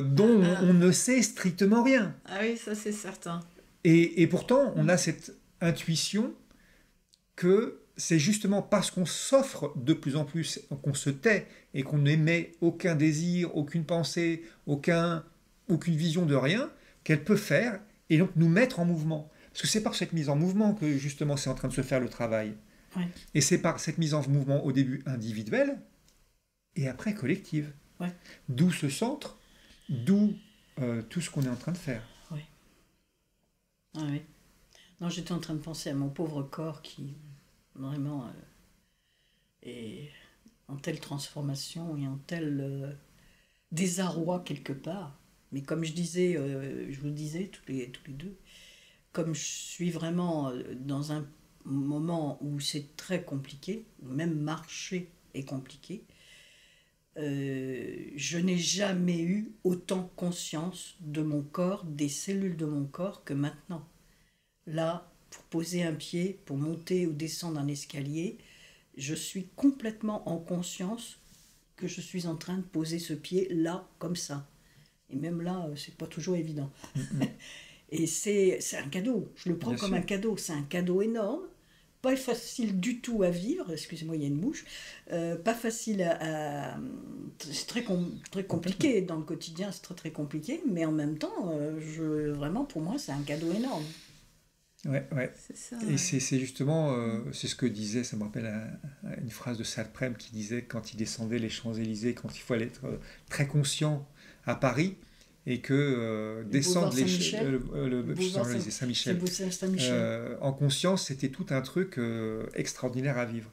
dont on ne sait strictement rien. Ah oui, ça c'est certain. Et pourtant, on a cette intuition que c'est justement parce qu'on s'offre de plus en plus, qu'on se tait et qu'on n'émet aucun désir, aucune pensée, aucune vision de rien, qu'elle peut faire et donc nous mettre en mouvement. Parce que c'est par cette mise en mouvement que justement c'est en train de se faire le travail. Ouais. Et c'est par cette mise en mouvement au début individuelle et après collective. Ouais. D'où ce centre, d'où tout ce qu'on est en train de faire. Ah oui. Non, j'étais en train de penser à mon pauvre corps qui vraiment est en telle transformation et en tel désarroi quelque part. Mais comme je disais, je vous le disais tous les deux, comme je suis vraiment dans un moment où c'est très compliqué, où même marcher est compliqué, je n'ai jamais eu autant conscience de mon corps, des cellules de mon corps que maintenant. Là, pour poser un pied, pour monter ou descendre un escalier, je suis complètement en conscience que je suis en train de poser ce pied là, comme ça. Et même là, c'est pas toujours évident. Et c'est un cadeau, je le prends Bien comme sûr. un cadeau, c'est un cadeau énorme, pas facile du tout à vivre, excusez-moi, il y a une mouche, pas facile c'est très compliqué dans le quotidien, c'est très compliqué, mais en même temps, vraiment pour moi, c'est un cadeau énorme. Ouais. C'est ça. Et c'est justement, c'est ce que disait, ça me rappelle une phrase de Salprem qui disait quand il descendait les Champs-Élysées, quand il fallait être très conscient à Paris, et que descendre les Saint-Michel en conscience, c'était tout un truc extraordinaire à vivre.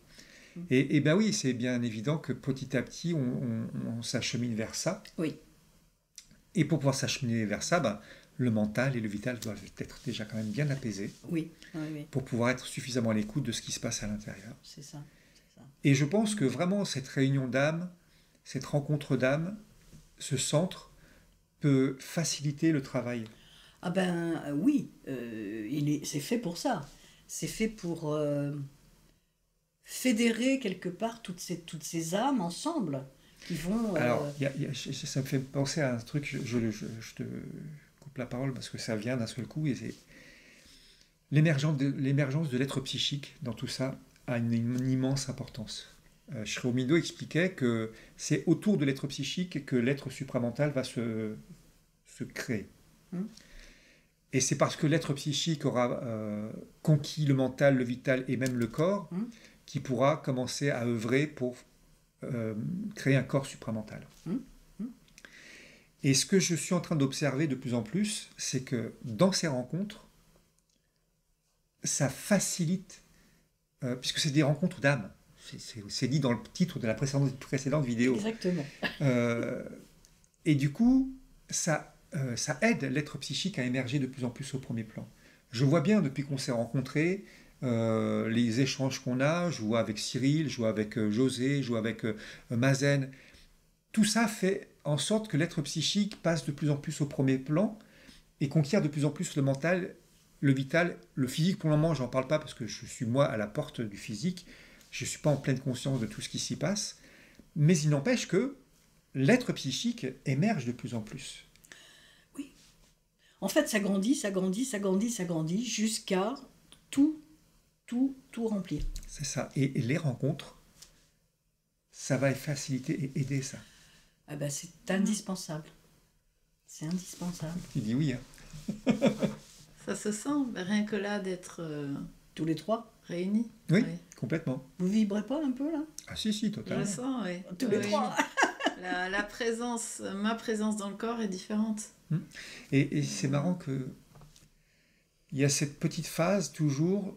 Et ben oui, c'est bien évident que petit à petit, on s'achemine vers ça. Oui. Et pour pouvoir s'acheminer vers ça, le mental et le vital doivent être déjà quand même bien apaisés Oui, oui, oui, pour pouvoir être suffisamment à l'écoute de ce qui se passe à l'intérieur. c'est ça. Et je pense que vraiment cette réunion d'âme, cette rencontre d'âme, ce centre peut faciliter le travail. Ah ben oui, c'est fait pour ça. C'est fait pour fédérer quelque part toutes ces âmes ensemble qui vont... Alors, ça me fait penser à un truc, je te coupe la parole parce que ça vient d'un seul coup, et c'est l'émergence de l'être psychique dans tout ça a une immense importance. Shromido expliquait que c'est autour de l'être psychique que l'être supramental va se créer. Et c'est parce que l'être psychique aura conquis le mental, le vital et même le corps qu'il pourra commencer à œuvrer pour créer un corps supramental. Et ce que je suis en train d'observer de plus en plus, c'est que dans ces rencontres, ça facilite, puisque c'est des rencontres d'âme. C'est dit dans le titre de la précédente vidéo. Exactement. Et du coup, ça aide l'être psychique à émerger de plus en plus au premier plan. Je vois bien, depuis qu'on s'est rencontrés, les échanges qu'on a, je vois avec Cyril, je vois avec José, je vois avec Mazen, tout ça fait en sorte que l'être psychique passe de plus en plus au premier plan et conquiert de plus en plus le mental, le vital, le physique. Pour le moment, j'en parle pas parce que je suis moi à la porte du physique, je ne suis pas en pleine conscience de tout ce qui s'y passe, mais il n'empêche que l'être psychique émerge de plus en plus. Oui. En fait, ça grandit jusqu'à tout remplir. C'est ça. Et les rencontres, ça va faciliter et aider ça. Ah ben, c'est indispensable. C'est indispensable. Tu dis oui, hein. Ça se sent, rien que là d'être tous les trois réunis. Oui, ouais. Complètement. Vous vibrez pas un peu là? Ah si, totalement. Je le sens, oui. Tous les trois. La présence, ma présence dans le corps est différente. Et c'est marrant que il y a cette petite phase toujours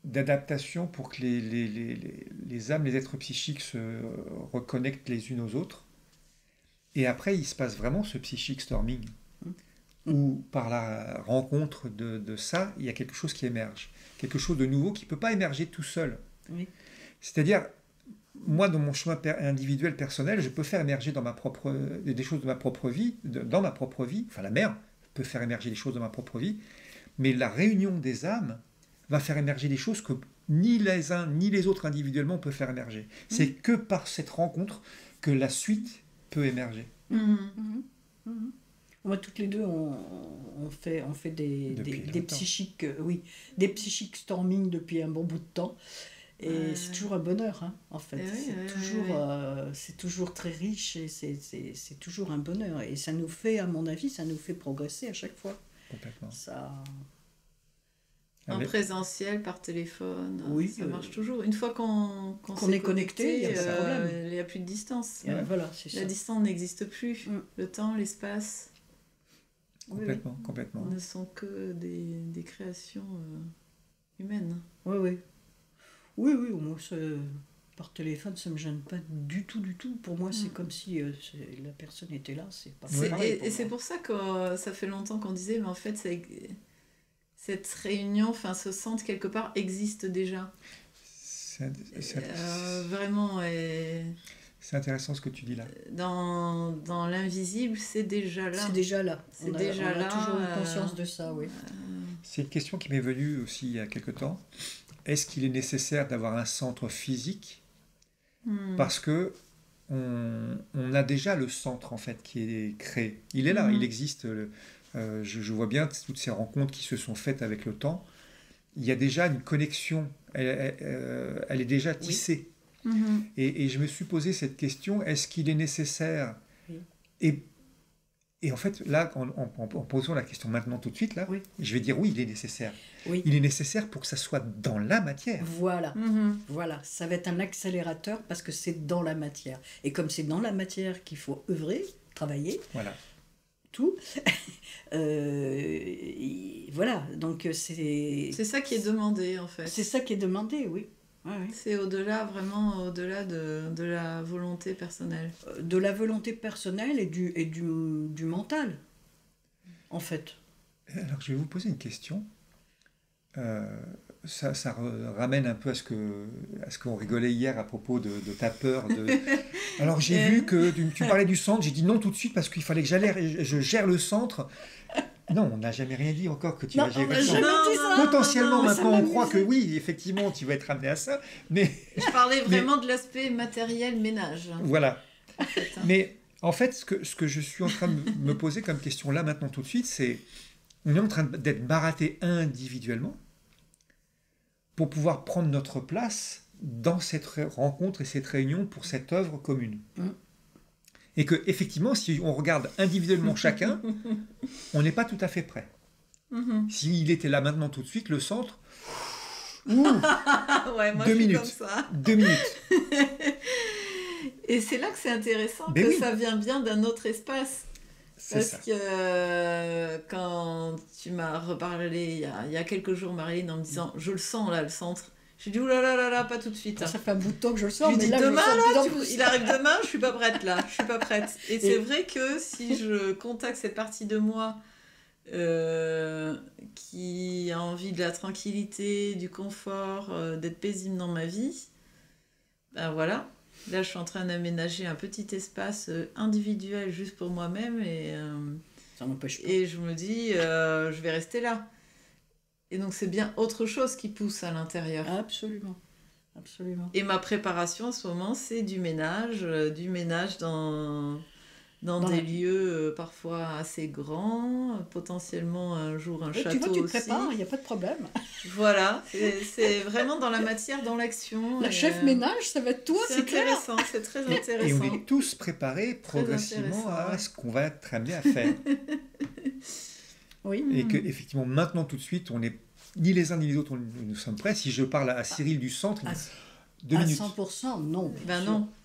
d'adaptation pour que les âmes, les êtres psychiques se reconnectent les unes aux autres. Et après, il se passe vraiment ce psychic storming, où par la rencontre de ça, il y a quelque chose qui émerge. Quelque chose de nouveau qui ne peut pas émerger tout seul. Oui. C'est-à-dire, moi, dans mon chemin individuel, personnel, je peux faire émerger des choses de ma propre vie, dans ma propre vie. Enfin, la mer peut faire émerger des choses de ma propre vie. Mais la réunion des âmes va faire émerger des choses que ni les uns ni les autres individuellement peuvent faire émerger. C'est que par cette rencontre que la suite peut émerger. Moi, toutes les deux, on fait des psychiques, des psychiques storming depuis un bon bout de temps. Et c'est toujours un bonheur, hein, en fait. C'est toujours très riche et c'est toujours un bonheur. Et ça nous fait, à mon avis, ça nous fait progresser à chaque fois. Complètement. Ça... En présentiel, par téléphone, oui, ça marche toujours. Une fois qu'on est connecté, il n'y a plus de distance. Voilà, c'est ça. La distance n'existe plus. Le temps, l'espace. Complètement. Ne sont que des créations humaines. Oui, moi, par téléphone, ça ne me gêne pas du tout. Pour moi, c'est comme si la personne était là. C'est pas pareil. Et c'est pour ça que ça fait longtemps qu'on disait, mais en fait, cette réunion, ce centre, quelque part, existe déjà. Vraiment. C'est intéressant ce que tu dis là. Dans l'invisible, c'est déjà là. C'est déjà là. On a toujours eu conscience de ça, oui. C'est une question qui m'est venue aussi il y a quelque temps. Est-ce qu'il est nécessaire d'avoir un centre physique ? Parce que on a déjà le centre en fait qui est créé. Il est là, il existe. Je vois bien toutes ces rencontres qui se sont faites avec le temps. Il y a déjà une connexion. Elle est déjà tissée. Et je me suis posé cette question, est-ce qu'il est nécessaire et en fait, là, en posant la question maintenant tout de suite, là, je vais dire oui, il est nécessaire. Oui. Il est nécessaire pour que ça soit dans la matière. Voilà, voilà. Ça va être un accélérateur parce que c'est dans la matière. Et comme c'est dans la matière qu'il faut œuvrer, travailler, tout, voilà. Donc c'est ça qui est demandé, en fait. C'est ça qui est demandé, oui. C'est vraiment au-delà de la volonté personnelle. De la volonté personnelle et du mental. en fait. Alors, je vais vous poser une question. Ça ramène un peu à ce qu'on rigolait hier à propos de ta peur. Alors, j'ai vu que tu parlais du centre, j'ai dit non tout de suite parce qu'il fallait que je gère le centre. Non, on n'a jamais rien dit encore que tu vas gérer le centre. Potentiellement, maintenant, on croit que oui, effectivement, tu vas être amené à ça. Mais je parlais vraiment de l'aspect matériel ménage. Voilà. En fait, hein. Mais en fait, ce que je suis en train de me poser comme question là, maintenant, tout de suite, c'est on est en train d'être baraté individuellement pour pouvoir prendre notre place dans cette rencontre et cette réunion pour cette œuvre commune. Et que effectivement, si on regarde individuellement chacun, on n'est pas tout à fait prêt. S'il était là maintenant tout de suite, le centre, ouais, moi 2 je suis minutes. comme ça. 2 minutes. Et c'est là que c'est intéressant Mais que ça vient bien d'un autre espace. Parce que quand tu m'as reparlé il y a quelques jours, Marilyn, en me disant je le sens là, le centre. J'ai dit oulala, pas tout de suite. Ça fait un bout de temps que je le sens. Je lui dis là, demain, là, il arrive demain, je suis pas prête là, je suis pas prête. Et c'est vrai que si je contacte cette partie de moi qui a envie de la tranquillité, du confort, d'être paisible dans ma vie, ben voilà. Là, je suis en train d'aménager un petit espace individuel juste pour moi-même et ça n'empêche pas. Et je me dis, je vais rester là. Et donc, c'est bien autre chose qui pousse à l'intérieur. Absolument. Absolument. Et ma préparation en ce moment, c'est du ménage dans des lieux parfois assez grands, potentiellement un jour un château aussi. Tu vois, tu te prépares, il n'y a pas de problème. Voilà, c'est vraiment dans la matière, dans l'action. La chef ménage, ça va être toi, c'est clair. C'est très intéressant. Et on est tous préparés progressivement à ce qu'on va être amené à faire. Oui. Et qu'effectivement, maintenant, tout de suite, on n'est ni les uns ni les autres, nous sommes prêts. Si je parle à Cyril du centre, 2 minutes. À 100%, non.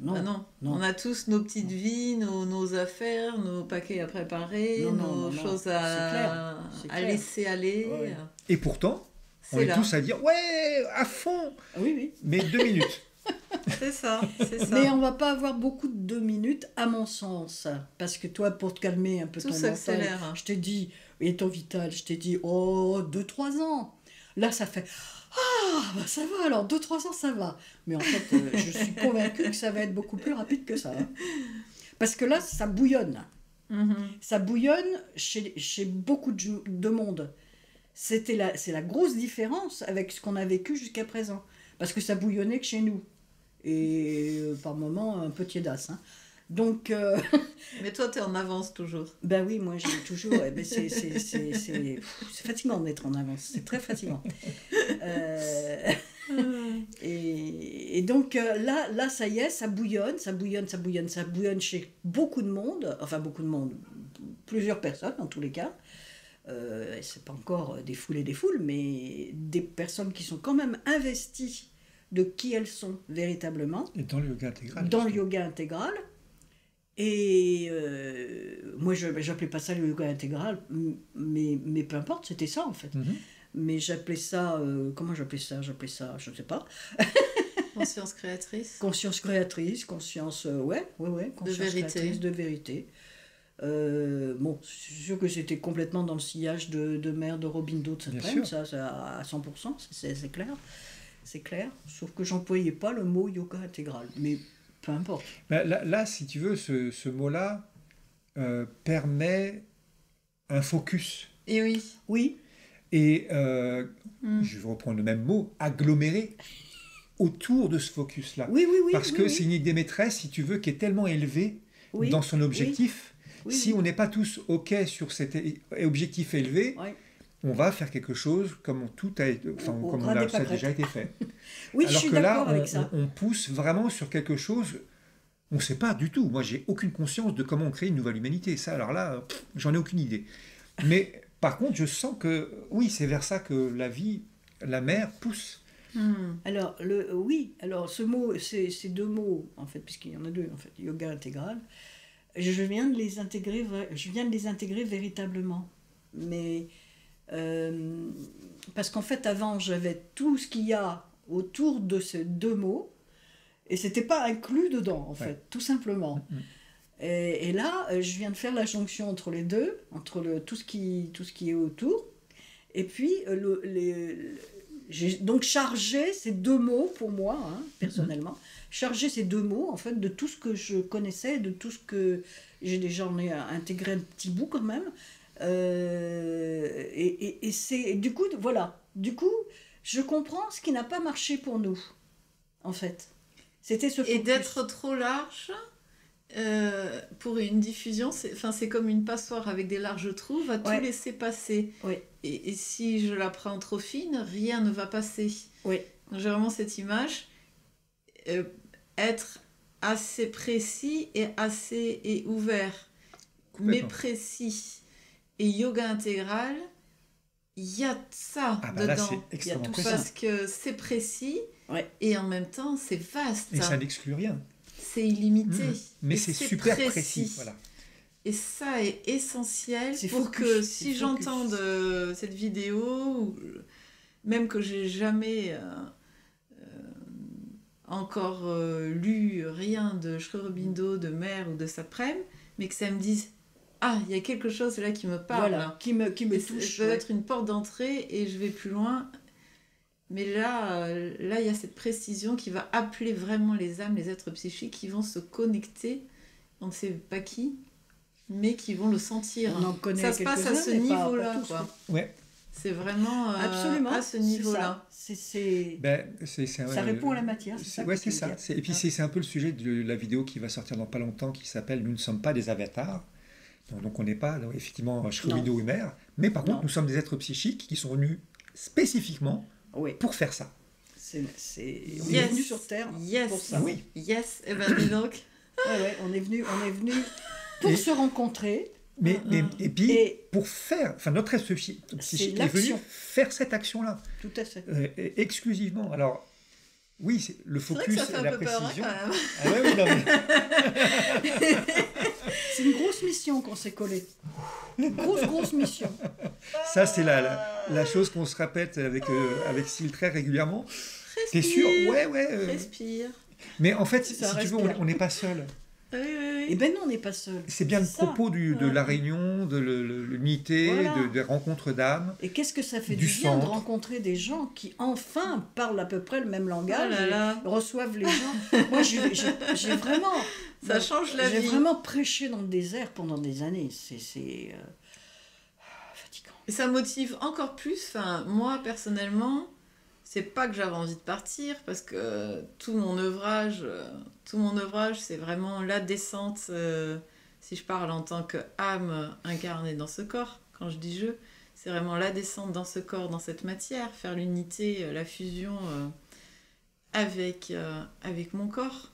Non. On a tous nos petites vies, nos affaires, nos paquets à préparer, nos choses à laisser aller. Ouais. Et pourtant, on est tous à dire ouais, à fond. Oui. Mais 2 minutes. C'est ça. Mais on va pas avoir beaucoup de 2 minutes, à mon sens. Parce que toi, pour te calmer un peu tout ton mental, je t'ai dit, et ton vital, je t'ai dit, 2-3 ans. Là, ça fait, ça va, alors 2-3 ans, ça va. Mais en fait, je suis convaincue que ça va être beaucoup plus rapide que ça. Hein. Parce que là, ça bouillonne. Ça bouillonne chez beaucoup de monde. C'est la grosse différence avec ce qu'on a vécu jusqu'à présent. Parce que ça bouillonnait que chez nous. Et par moments, un peu tiédasse. Hein. Donc... Mais toi, tu es en avance toujours. Ben oui, moi, j'ai toujours... c'est fatigant d'être en avance. C'est très fatigant. Et donc, là, ça y est, ça bouillonne chez beaucoup de monde. Enfin, beaucoup de monde. Plusieurs personnes, en tous les cas. C'est pas encore des foules et des foules, mais des personnes qui sont quand même investies de qui elles sont véritablement. Et dans le yoga intégral. Dans le yoga intégral. Et moi, j'appelais pas ça le yoga intégral, mais peu importe, c'était ça en fait. Mais j'appelais ça, comment j'appelais ça, je ne sais pas. Conscience créatrice. Conscience créatrice, conscience, conscience créatrice, de vérité. Bon, c'est sûr que c'était complètement dans le sillage de Mère de Robin Dodd Saint-Prem, ça à 100%, c'est clair. C'est clair, sauf que j'employais pas le mot yoga intégral, mais peu importe. Là, si tu veux, ce mot-là permet un focus. Et oui. Et je vais reprendre le même mot, agglomérer autour de ce focus-là. Oui. Parce que c'est une idée maîtresse, si tu veux, qui est tellement élevée dans son objectif. Si on n'est pas tous OK sur cet objectif élevé, on va faire quelque chose comme ça a déjà été fait. Oui, alors je suis que là, avec ça. on pousse vraiment sur quelque chose, on ne sait pas du tout. Moi, j'ai aucune conscience de comment on crée une nouvelle humanité. Ça, alors là, j'en ai aucune idée. Mais par contre, je sens que, oui, c'est vers ça que la vie, la mère, pousse. Alors, ce mot, ces 2 mots, en fait, puisqu'il y en a 2, en fait, yoga intégral, je viens de les intégrer véritablement. Mais... parce qu'en fait avant j'avais tout ce qu'il y a autour de ces 2 mots et c'était pas inclus dedans en fait, tout simplement. Et là, je viens de faire la jonction entre les deux, entre tout ce qui est autour. Et puis, j'ai donc chargé ces deux mots pour moi, hein, personnellement, chargé ces deux mots, en fait, de tout ce que je connaissais, de tout ce que j'en ai intégré un petit bout quand même. Et c'est, du coup, voilà. Du coup, je comprends ce qui n'a pas marché pour nous, en fait. C'était ce focus. Et d'être trop large pour une diffusion, c'est comme une passoire avec des larges trous, va tout laisser passer. Et si je la prends trop fine, rien ne va passer. Donc j'ai vraiment cette image, être assez précis et ouvert, mais précis. Et yoga intégral, il y a ça dedans. Là, c'est extrêmement précis. Parce que c'est précis et en même temps c'est vaste. Et ça n'exclut rien. C'est illimité. Mais c'est super précis. Voilà. Et ça est essentiel pour que si j'entends cette vidéo, ou même que j'ai jamais encore lu rien de Sri Aurobindo, de Mère ou de Saprem, mais que ça me dise il y a quelque chose là qui me parle. Voilà, qui me touche. Ça doit être une porte d'entrée et je vais plus loin. Mais là, il y a cette précision qui va appeler vraiment les âmes, les êtres psychiques qui vont se connecter, on ne sait pas qui, mais qui vont le sentir. On en connaît ça se passe à ce niveau-là. C'est vraiment absolument à ce niveau-là. Ça répond à la matière. C'est ça. Et puis c'est un peu le sujet de la vidéo qui va sortir dans pas longtemps qui s'appelle « Nous ne sommes pas des avatars ». Donc on n'est pas effectivement Sri Aurobindo ou Mère, mais par contre nous sommes des êtres psychiques qui sont venus spécifiquement pour faire ça. On est venu sur Terre pour ça. Oui. Yes, et ben dis donc. On est venu pour se rencontrer. Et puis pour faire, notre être psychique est venu faire cette action-là. Tout à fait. Exclusivement. Alors, oui, c'est le focus et la précision. C'est une grosse mission qu'on s'est collé. Une grosse mission. Ça, c'est la chose qu'on se répète avec Syl très régulièrement. T'es sûr ? Respire. Mais en fait, si tu veux, on n'est pas seul. Oui. Eh ben non, on n'est pas seul. C'est bien le propos de la réunion, de l'unité, des rencontres d'âmes. Et qu'est-ce que ça fait du bien de rencontrer des gens qui enfin parlent à peu près le même langage, reçoivent les gens. Moi, j'ai vraiment... Ça change la vie. J'ai vraiment prêché dans le désert pendant des années. C'est fatigant. Et ça motive encore plus. Moi, personnellement, c'est pas que j'avais envie de partir, parce que tout mon ouvrage, c'est vraiment la descente, si je parle en tant qu'âme incarnée dans ce corps, quand je dis je, c'est vraiment la descente dans ce corps, dans cette matière, faire l'unité, la fusion avec mon corps.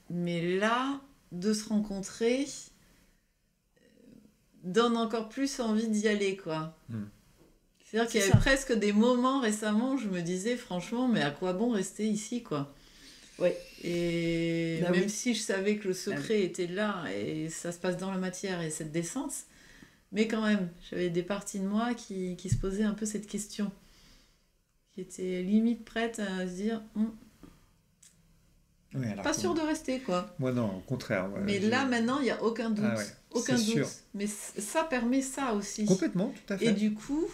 Mais là, de se rencontrer donne encore plus envie d'y aller, quoi. C'est-à-dire qu'il y avait presque des moments récemment où je me disais franchement, mais à quoi bon rester ici, quoi. Et même si je savais que le secret était là et ça se passe dans la matière et cette descente, mais quand même, j'avais des parties de moi qui se posaient un peu cette question, qui étaient limite prêtes à se dire pas sûr de rester, quoi. Moi non, au contraire. Mais là maintenant, il n'y a aucun doute. Aucun doute. Sûr. Mais ça permet ça aussi. Complètement, tout à fait. Et du coup,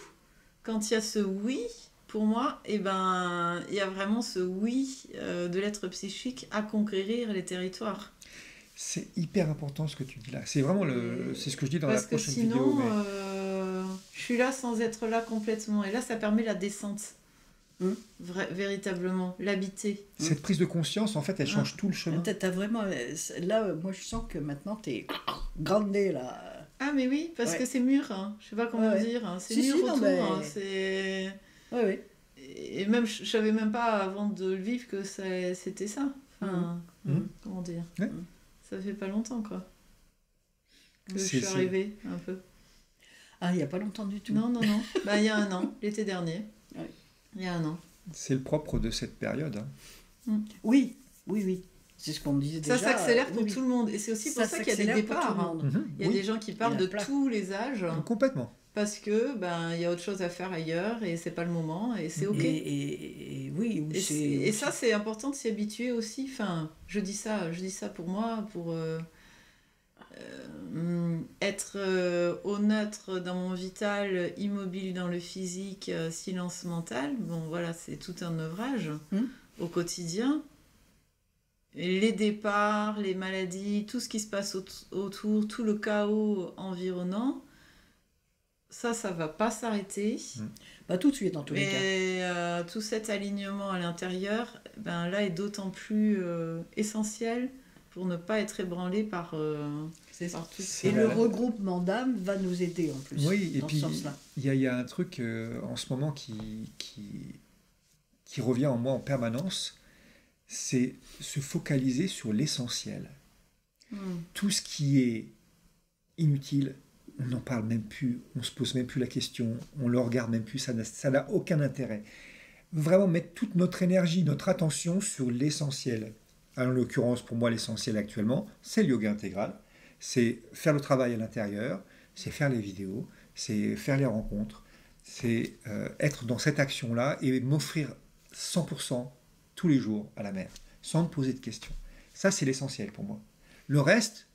quand il y a ce oui, pour moi, il y a vraiment ce oui de l'être psychique à conquérir les territoires. C'est hyper important ce que tu dis là. C'est vraiment c'est ce que je dis dans la prochaine vidéo. Parce que sinon, je suis là sans être là complètement. Et là, ça permet la descente. Véritablement, l'habiter. Cette prise de conscience, en fait, elle change tout le chemin. T'as vraiment... Là, moi, je sens que maintenant, t'es grandé, là. Ah, mais oui, parce que c'est mûr. Je sais pas comment dire. C'est mûr autour. C'est... Oui. Et même, je savais même pas, avant de le vivre, que c'était ça. Comment dire Ça fait pas longtemps, quoi. Que je suis arrivée, un peu. Ah, il y a pas longtemps du tout. Non. Il y a 1 an, l'été dernier. Il y a 1 an. C'est le propre de cette période. Oui. C'est ce qu'on me disait déjà. Ça s'accélère pour tout le monde. Et c'est aussi pour ça qu'il y a des départs. Il y a des gens qui partent de tous les âges. Complètement. parce que il y a autre chose à faire ailleurs et c'est pas le moment et c'est ok. Et oui, et ça c'est important de s'y habituer aussi. Enfin, je dis ça pour moi, pour être au neutre dans mon vital, immobile dans le physique, silence mental. Bon voilà, c'est tout un œuvrage au quotidien. Et les départs, les maladies, tout ce qui se passe autour, tout le chaos environnant, ça va pas s'arrêter. Pas tout de suite, dans tous les cas. Et tout cet alignement à l'intérieur, là, est d'autant plus essentiel pour ne pas être ébranlé par tout ça. Et le regroupement d'âmes va nous aider en plus, oui, dans et puis, ce sens-là. Il y a un truc en ce moment qui revient en moi en permanence, c'est se focaliser sur l'essentiel. Tout ce qui est inutile, on n'en parle même plus, on ne se pose même plus la question, on ne le regarde même plus, ça n'a aucun intérêt. Vraiment mettre toute notre énergie, notre attention sur l'essentiel. En l'occurrence, pour moi, l'essentiel actuellement, c'est le yoga intégral. C'est faire le travail à l'intérieur, c'est faire les vidéos, c'est faire les rencontres, c'est être dans cette action-là et m'offrir 100% tous les jours à la mer, sans me poser de questions. Ça, c'est l'essentiel pour moi. Le reste,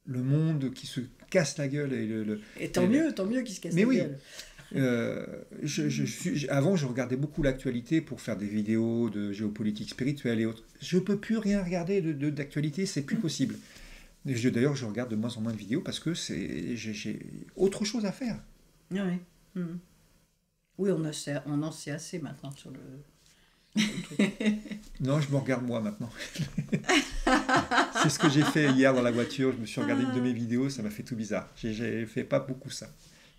le monde qui se casse la gueule et tant mieux qu'il se casse la gueule. Avant, je regardais beaucoup l'actualité pour faire des vidéos de géopolitique spirituelle et autres. Je ne peux plus rien regarder d'actualité, c'est plus possible. D'ailleurs, je regarde de moins en moins de vidéos parce que j'ai autre chose à faire. Oui, oui, on en sait assez maintenant sur le truc. Non, je me regarde moi maintenant. C'est ce que j'ai fait hier dans la voiture. Je me suis regardé une de mes vidéos, ça m'a fait tout bizarre. J'ai fait pas beaucoup ça.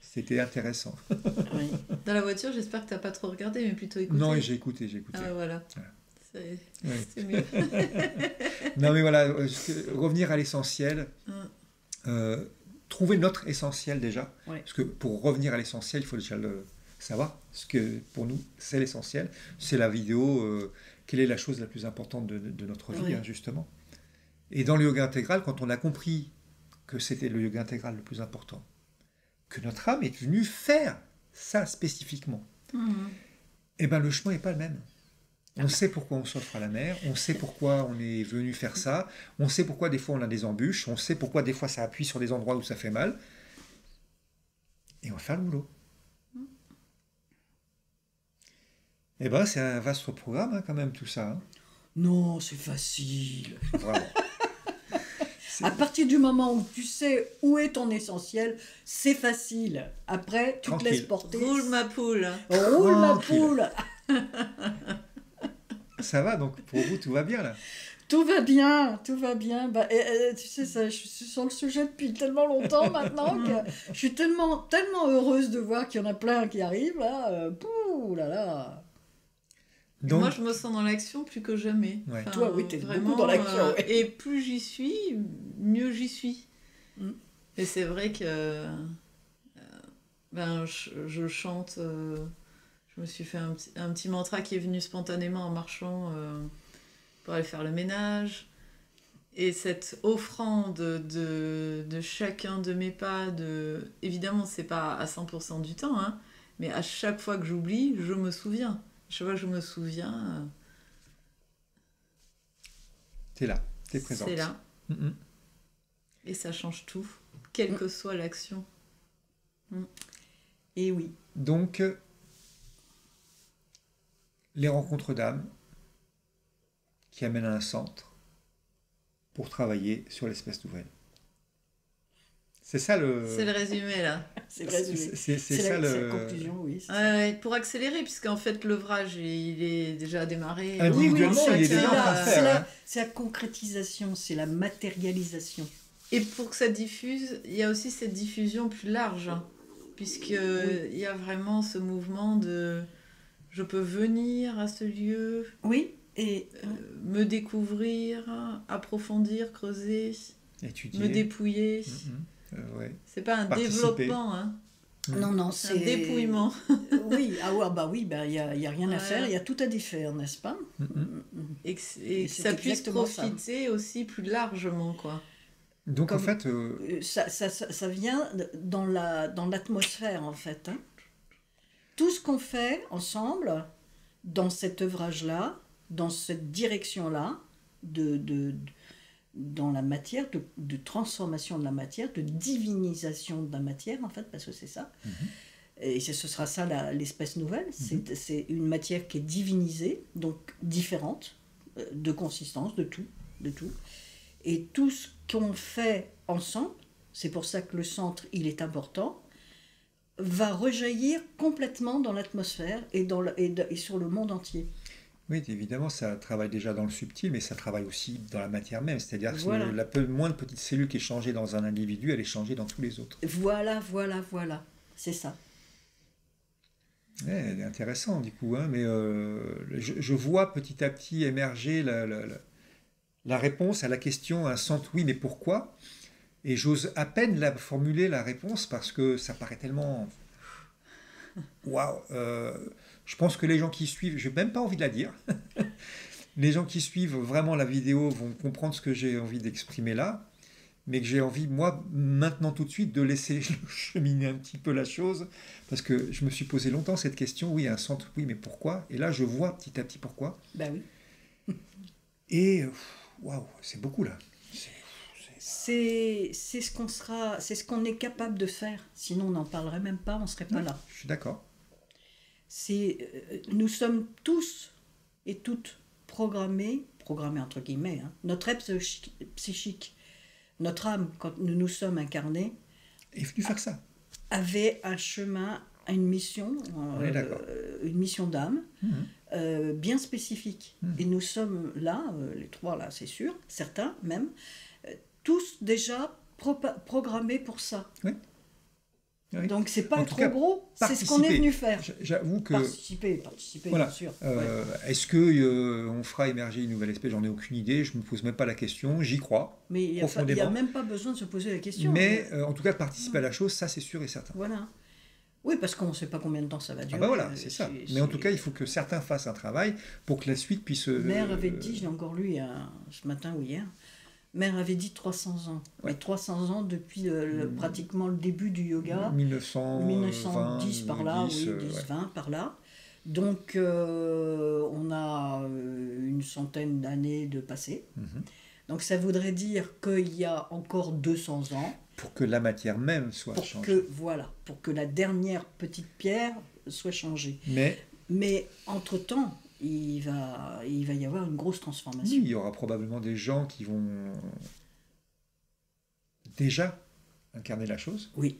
C'était intéressant. Oui. Dans la voiture, j'espère que tu n'as pas trop regardé, mais plutôt écouté. Non, j'ai écouté. Ah voilà. C'est mieux. Non, mais voilà, revenir à l'essentiel, trouver notre essentiel déjà. Oui. Parce que pour revenir à l'essentiel, il faut déjà le savoir. Ce que pour nous, c'est l'essentiel. C'est la vidéo, quelle est la chose la plus importante de notre vie, justement. Et dans le yoga intégral, quand on a compris que c'était le yoga intégral le plus important, que notre âme est venue faire ça spécifiquement, et le chemin n'est pas le même. On sait pourquoi on s'offre à la mer, on sait pourquoi on est venu faire ça, on sait pourquoi des fois on a des embûches, on sait pourquoi des fois ça appuie sur des endroits où ça fait mal, et on va faire le boulot. Eh ben, c'est un vaste programme quand même tout ça. Non, c'est facile. Vraiment. À partir du moment où tu sais où est ton essentiel, c'est facile. Après, tu te laisses porter. Roule ma poule. Roule ma poule. Ça va, donc pour vous, tout va bien là? Tout va bien. Tu sais, ça, je suis sur le sujet depuis tellement longtemps maintenant que je suis tellement heureuse de voir qu'il y en a plein qui arrivent. Là. Pouh là là. Donc, moi, je me sens dans l'action plus que jamais. Ouais. Toi, oui, t'es beaucoup dans l'action. Ouais. Et plus j'y suis, mieux j'y suis. Et c'est vrai que je chante. Je me suis fait un petit mantra qui est venu spontanément en marchant pour aller faire le ménage. Et cette offrande de chacun de mes pas, évidemment, c'est pas à 100% du temps, hein, mais à chaque fois que j'oublie, je me souviens. Chaque fois que je me souviens... T'es là, t'es présente. C'est là. Et ça change tout, quelle que soit l'action. Et oui. Donc, les rencontres d'âmes qui amènent à un centre pour travailler sur l'espèce nouvelle. C'est ça le... C'est le résumé, là. C'est le résumé. C'est la conclusion, oui. Pour accélérer, puisqu'en fait, l'ouvrage, il est déjà démarré. Individuellement, il est déjà en train de faire. C'est la concrétisation, c'est la matérialisation. Et pour que ça diffuse, il y a aussi cette diffusion plus large, hein, puisqu'il y a vraiment ce mouvement de... Je peux venir à ce lieu, et me découvrir, approfondir, creuser, étudier, me dépouiller. Ouais. C'est pas un développement, hein. Non, c'est un dépouillement. Oui, il y a rien à faire, il y a tout à défaire, n'est-ce pas? Et que ça puisse profiter aussi plus largement, quoi. Donc en Comme- fait, Ça vient dans l'atmosphère, en fait. Hein. Tout ce qu'on fait ensemble, dans cet œuvrage-là, dans cette direction-là, dans la matière, de transformation de la matière, de divinisation de la matière, en fait, parce que c'est ça. Et ce sera ça l'espèce nouvelle. C'est une matière qui est divinisée, donc différente, de consistance, de tout. Et tout ce qu'on fait ensemble, c'est pour ça que le centre, il est important, va rejaillir complètement dans l'atmosphère et sur le monde entier. oui, évidemment, ça travaille déjà dans le subtil, mais ça travaille aussi dans la matière même. C'est-à-dire que Voilà. la moindre petite cellule qui est changée dans un individu, elle est changée dans tous les autres. Voilà. C'est ça. Ouais, c'est intéressant du coup, hein, mais je vois petit à petit émerger la réponse à la question un centre oui, mais pourquoi? Et j'ose à peine formuler la réponse parce que ça paraît tellement... Waouh! Je pense que les gens qui suivent, je n'ai même pas envie de la dire, les gens qui suivent vraiment la vidéo vont comprendre ce que j'ai envie d'exprimer là, mais que j'ai envie, moi, maintenant tout de suite, de laisser cheminer un petit peu la chose, parce que je me suis posé longtemps cette question, oui, un centre, oui, mais pourquoi? Et là, je vois petit à petit pourquoi. Ben oui. Et, waouh, c'est beaucoup là. C'est ce qu'on est capable de faire. Sinon, on n'en parlerait même pas, on ne serait pas Ouais, là. je suis d'accord. Nous sommes tous et toutes programmés entre guillemets, hein. Notre être psychique, notre âme, quand nous nous sommes incarnés, Et venu faire ça. avait un chemin, une mission, On est d'accord. une mission d'âme Mhm. bien spécifique. Mhm. Et nous sommes là, les trois là, c'est sûr, certains même, tous déjà programmés pour ça. Oui. Oui. Donc c'est pas En tout trop cas, gros, c'est ce qu'on est participer. venu faire. J'avoue que... Participer, Voilà. bien sûr. Ouais. Est-ce que on fera émerger une nouvelle espèce? J'en ai aucune idée, je me pose même pas la question, j'y crois Mais il n'y a profondément. même pas besoin de se poser la question. Mais en tout cas, participer à la chose, ça c'est sûr et certain. Voilà. Oui, parce qu'on ne sait pas combien de temps ça va durer. Ah bah voilà, c'est ça. Mais en tout cas, il faut que certains fassent un travail pour que la suite puisse... Mère avait dit, je l'ai encore lu ce matin ou hier, Mère avait dit 300 ans. Ouais. Mais 300 ans depuis pratiquement le début du yoga. 1910 par là, 10, oui, 10, ouais. 20 par là. Donc on a une centaine d'années de passé. Mhm. Donc ça voudrait dire qu'il y a encore 200 ans Pour que la matière même soit pour changée. que la dernière petite pierre soit changée. Mais Mais entre-temps, il va y avoir une grosse transformation. oui, il y aura probablement des gens qui vont déjà incarner la chose. Oui,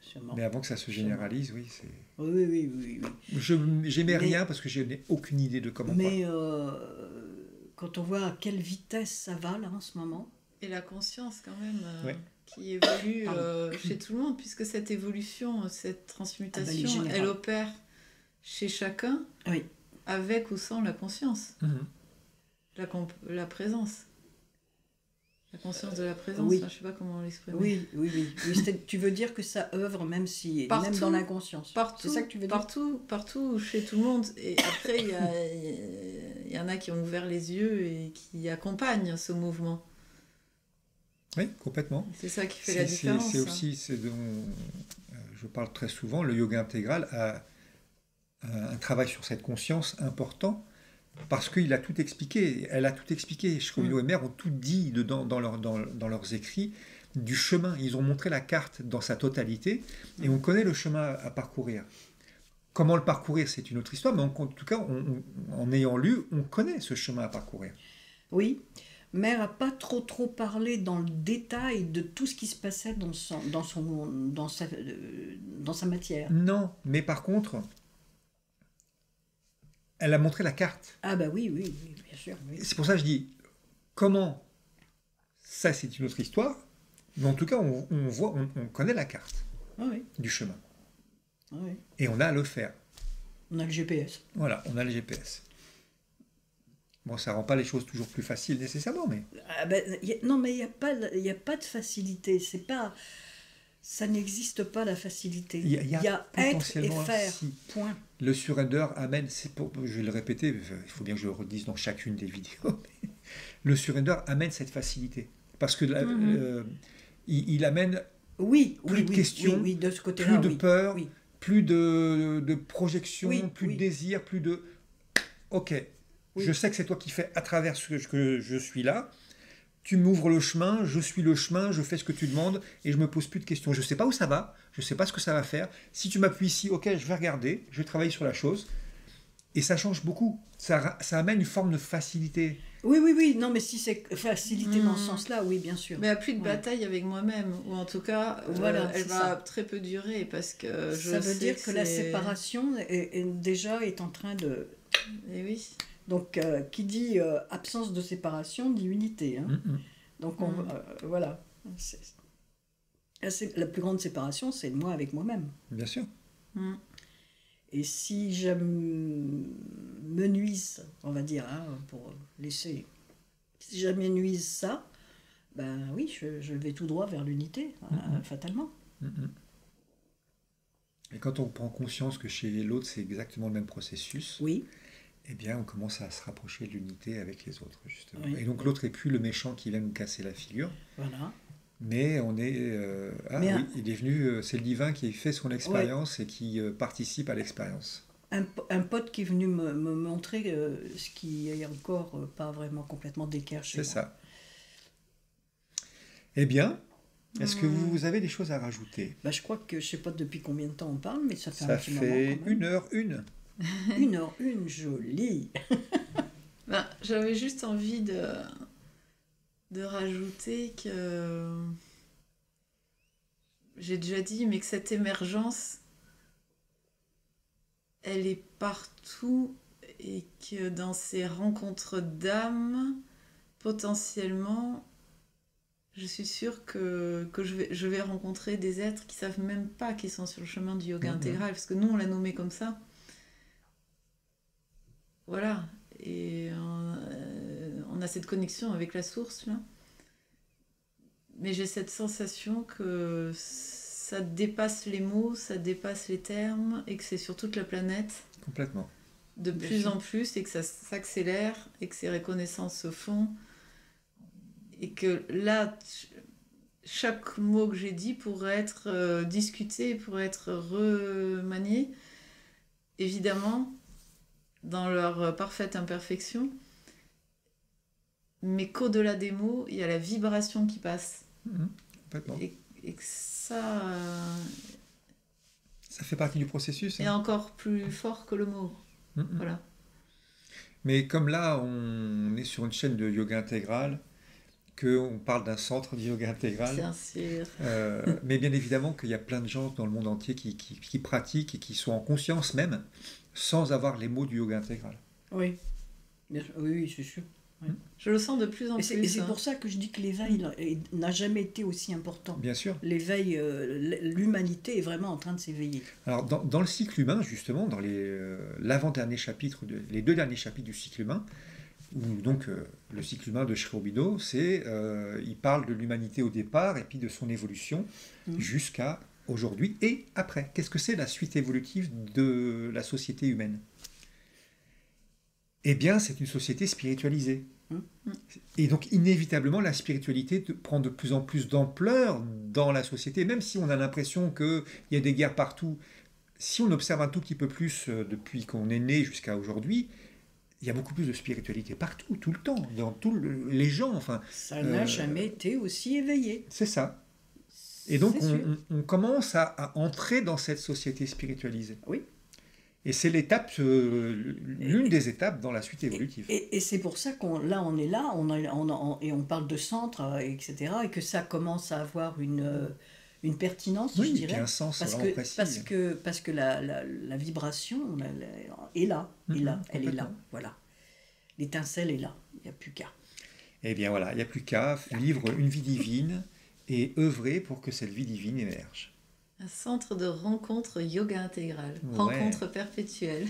sûrement. Mais avant que ça se généralise, oui, c'est... Oui. J'aimais Mais- rien parce que je n'ai aucune idée de comment Mais quand on voit à quelle vitesse ça va là en ce moment, Et la conscience quand même Ouais. qui évolue Pardon. chez tout le monde, puisque cette évolution, cette Ah transmutation, bah, les elle générales. opère chez chacun, oui, avec ou sans la conscience, la présence. La conscience de la présence, oui. enfin, je ne sais pas comment l'exprimer. oui. Tu veux dire que ça œuvre même même Partout. dans l'inconscience. Partout, C'est ça que tu veux dire. partout, chez tout le monde. Et après, il y en a qui ont ouvert les yeux et qui accompagnent ce mouvement. Oui, complètement. C'est ça qui fait la différence. C'est aussi ce dont je parle très souvent, le yoga intégral a un travail sur cette conscience important parce qu'il a tout expliqué, elle a tout expliqué. Shromino et Mère ont tout dit dedans, dans leurs écrits du chemin. Ils ont montré la carte dans sa totalité et on connaît le chemin à parcourir. Comment le parcourir, c'est une autre histoire, mais en tout cas, en ayant lu, on connaît ce chemin à parcourir. Oui. Mère n'a pas trop parlé dans le détail de tout ce qui se passait dans sa matière. Non, mais par contre, elle a montré la carte. Ah bah oui, bien sûr. Oui. C'est pour ça que je dis, comment, ça c'est une autre histoire, mais en tout cas, on connaît la carte Ah oui, du chemin. ah oui. Et on a à le faire. On a le GPS. Voilà, on a le GPS. Bon, ça rend pas les choses toujours plus faciles nécessairement, mais... Ah ben, non, mais il n'y a pas de facilité. Ça n'existe pas la facilité. Il y a être et potentiellement, faire. si. Point. Le surrender amène, je vais le répéter, il faut bien que je le redise dans chacune des vidéos, mais le surrender amène cette facilité. parce que il amène Oui, plus de questions, oui, de ce côté-là, plus de peur, oui. plus de projection, Oui, plus oui. de désir, plus de... Ok, Oui. je sais que c'est toi qui fais à travers ce que je suis là. Tu m'ouvres le chemin, je suis le chemin, je fais ce que tu demandes et je me pose plus de questions. Je ne sais pas où ça va, je ne sais pas ce que ça va faire. Si tu m'appuies ici, ok, je vais regarder, je vais travailler sur la chose. Et ça change beaucoup. Ça amène une forme de facilité. Oui, non, mais si c'est facilité dans ce sens-là, oui, bien sûr. Mais il n'y a plus de bataille avec moi-même, ou en tout cas, Voilà, elle c'est va ça. très peu durer, parce que Ça veut dire que la séparation déjà est en train de... Et oui. Donc, qui dit absence de séparation dit unité. Hein. Donc, voilà. La plus grande séparation, c'est moi avec moi-même. Bien sûr. Et si je me nuise, on va dire, hein, pour laisser... Si je me nuise ça, ben oui, je vais tout droit vers l'unité, fatalement. Et quand on prend conscience que chez l'autre, c'est exactement le même processus, oui. Eh bien, on commence à se rapprocher de l'unité avec les autres, justement. Oui. Et donc, l'autre n'est plus le méchant qui vient nous casser la figure. Voilà. Mais on est... il est venu... c'est le divin qui fait son expérience et qui participe à l'expérience. Un pote qui est venu me montrer ce qui est encore pas vraiment complètement d'équerre chez moi. C'est ça. Eh bien, est-ce que vous avez des choses à rajouter? Je crois que, je ne sais pas depuis combien de temps on parle, mais ça fait un petit moment. Ça fait 1h01. 1h01, joli. J'avais juste envie de rajouter que j'ai déjà dit, mais que cette émergence, elle est partout et que dans ces rencontres d'âmes, potentiellement, je suis sûre que je vais rencontrer des êtres qui ne savent même pas qu'ils sont sur le chemin du yoga intégral, parce que nous, on l'a nommé comme ça. Voilà, et on a cette connexion avec la source, là. Mais j'ai cette sensation que ça dépasse les mots, ça dépasse les termes, et que c'est sur toute la planète. Complètement. De plus en plus, et que ça s'accélère, et que ces reconnaissances se font. Et que là, chaque mot que j'ai dit pourrait être discuté, pourrait être remanié. Évidemment, dans leur parfaite imperfection, mais qu'au-delà des mots, il y a la vibration qui passe. Complètement. Et que ça... Ça fait partie du processus. est encore plus fort que le mot. Voilà. Mais comme là, on est sur une chaîne de yoga intégral, qu'on parle d'un centre de yoga intégral. Bien sûr. Mais bien évidemment qu'il y a plein de gens dans le monde entier qui pratiquent et qui sont en conscience même, sans avoir les mots du yoga intégral. Oui, oui, c'est sûr. Oui. Je le sens de plus en plus. Et c'est pour ça que je dis que l'éveil n'a jamais été aussi important. Bien sûr. L'éveil, l'humanité est vraiment en train de s'éveiller. Alors, dans le cycle humain, justement, dans l'avant-dernier chapitre, les 2 derniers chapitres du cycle humain, où donc le cycle humain de Sri Aurobindo, il parle de l'humanité au départ et puis de son évolution jusqu'à aujourd'hui et après. Qu'est-ce que c'est la suite évolutive de la société humaine? Eh bien, c'est une société spiritualisée. Et donc, inévitablement, la spiritualité prend de plus en plus d'ampleur dans la société, même si on a l'impression qu'il y a des guerres partout. Si on observe un tout petit peu plus depuis qu'on est né jusqu'à aujourd'hui, il y a beaucoup plus de spiritualité partout, tout le temps, dans tous les gens. Enfin, ça n'a jamais été aussi éveillé. C'est ça. Et donc, on commence à entrer dans cette société spiritualisée. Oui. Et c'est l'étape, l'une des étapes dans la suite évolutive. Et c'est pour ça on est là, et on parle de centre, etc., et que ça commence à avoir une pertinence, je dirais. Oui, un sens vraiment précis. Parce que la vibration est là, elle est là, voilà. L'étincelle est là, il n'y a plus qu'à. Eh bien voilà, il n'y a plus qu'à vivre une vie divine et œuvrer pour que cette vie divine émerge. Un centre de rencontre yoga intégral, rencontre perpétuelle.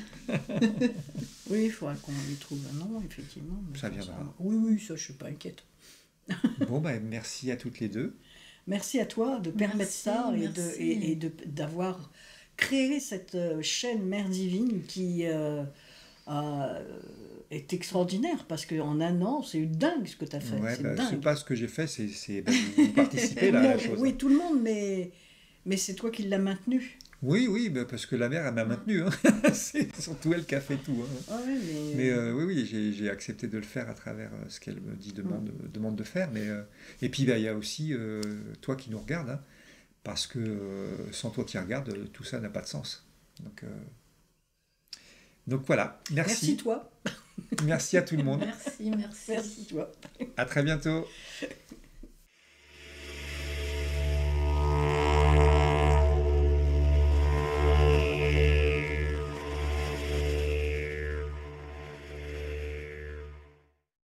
Oui, il faudra qu'on lui trouve un nom, effectivement. Ça viendra. Oui, ça, je ne suis pas inquiète. Bon, merci à toutes les deux. Merci à toi de permettre ça et d'avoir créé cette chaîne Mère Divine qui est extraordinaire, parce qu'en un an, c'est dingue ce que tu as fait. Ouais, C'est bah, dingue. c'est pas ce que j'ai fait, vous participez là à la chose. Oui, tout le monde, mais c'est toi qui l'as maintenu. Oui, oui, bah, parce que la mère, elle m'a maintenu. Hein. C'est surtout elle qui a fait tout. Hein. Ah ouais, Mais oui, oui, j'ai accepté de le faire à travers ce qu'elle me demande de faire. Et puis, bah, il y a aussi toi qui nous regardes, hein, parce que sans toi qui regarde, tout ça n'a pas de sens. Donc voilà, Merci merci. toi. Merci à tout le monde. Merci. Merci toi. À très bientôt.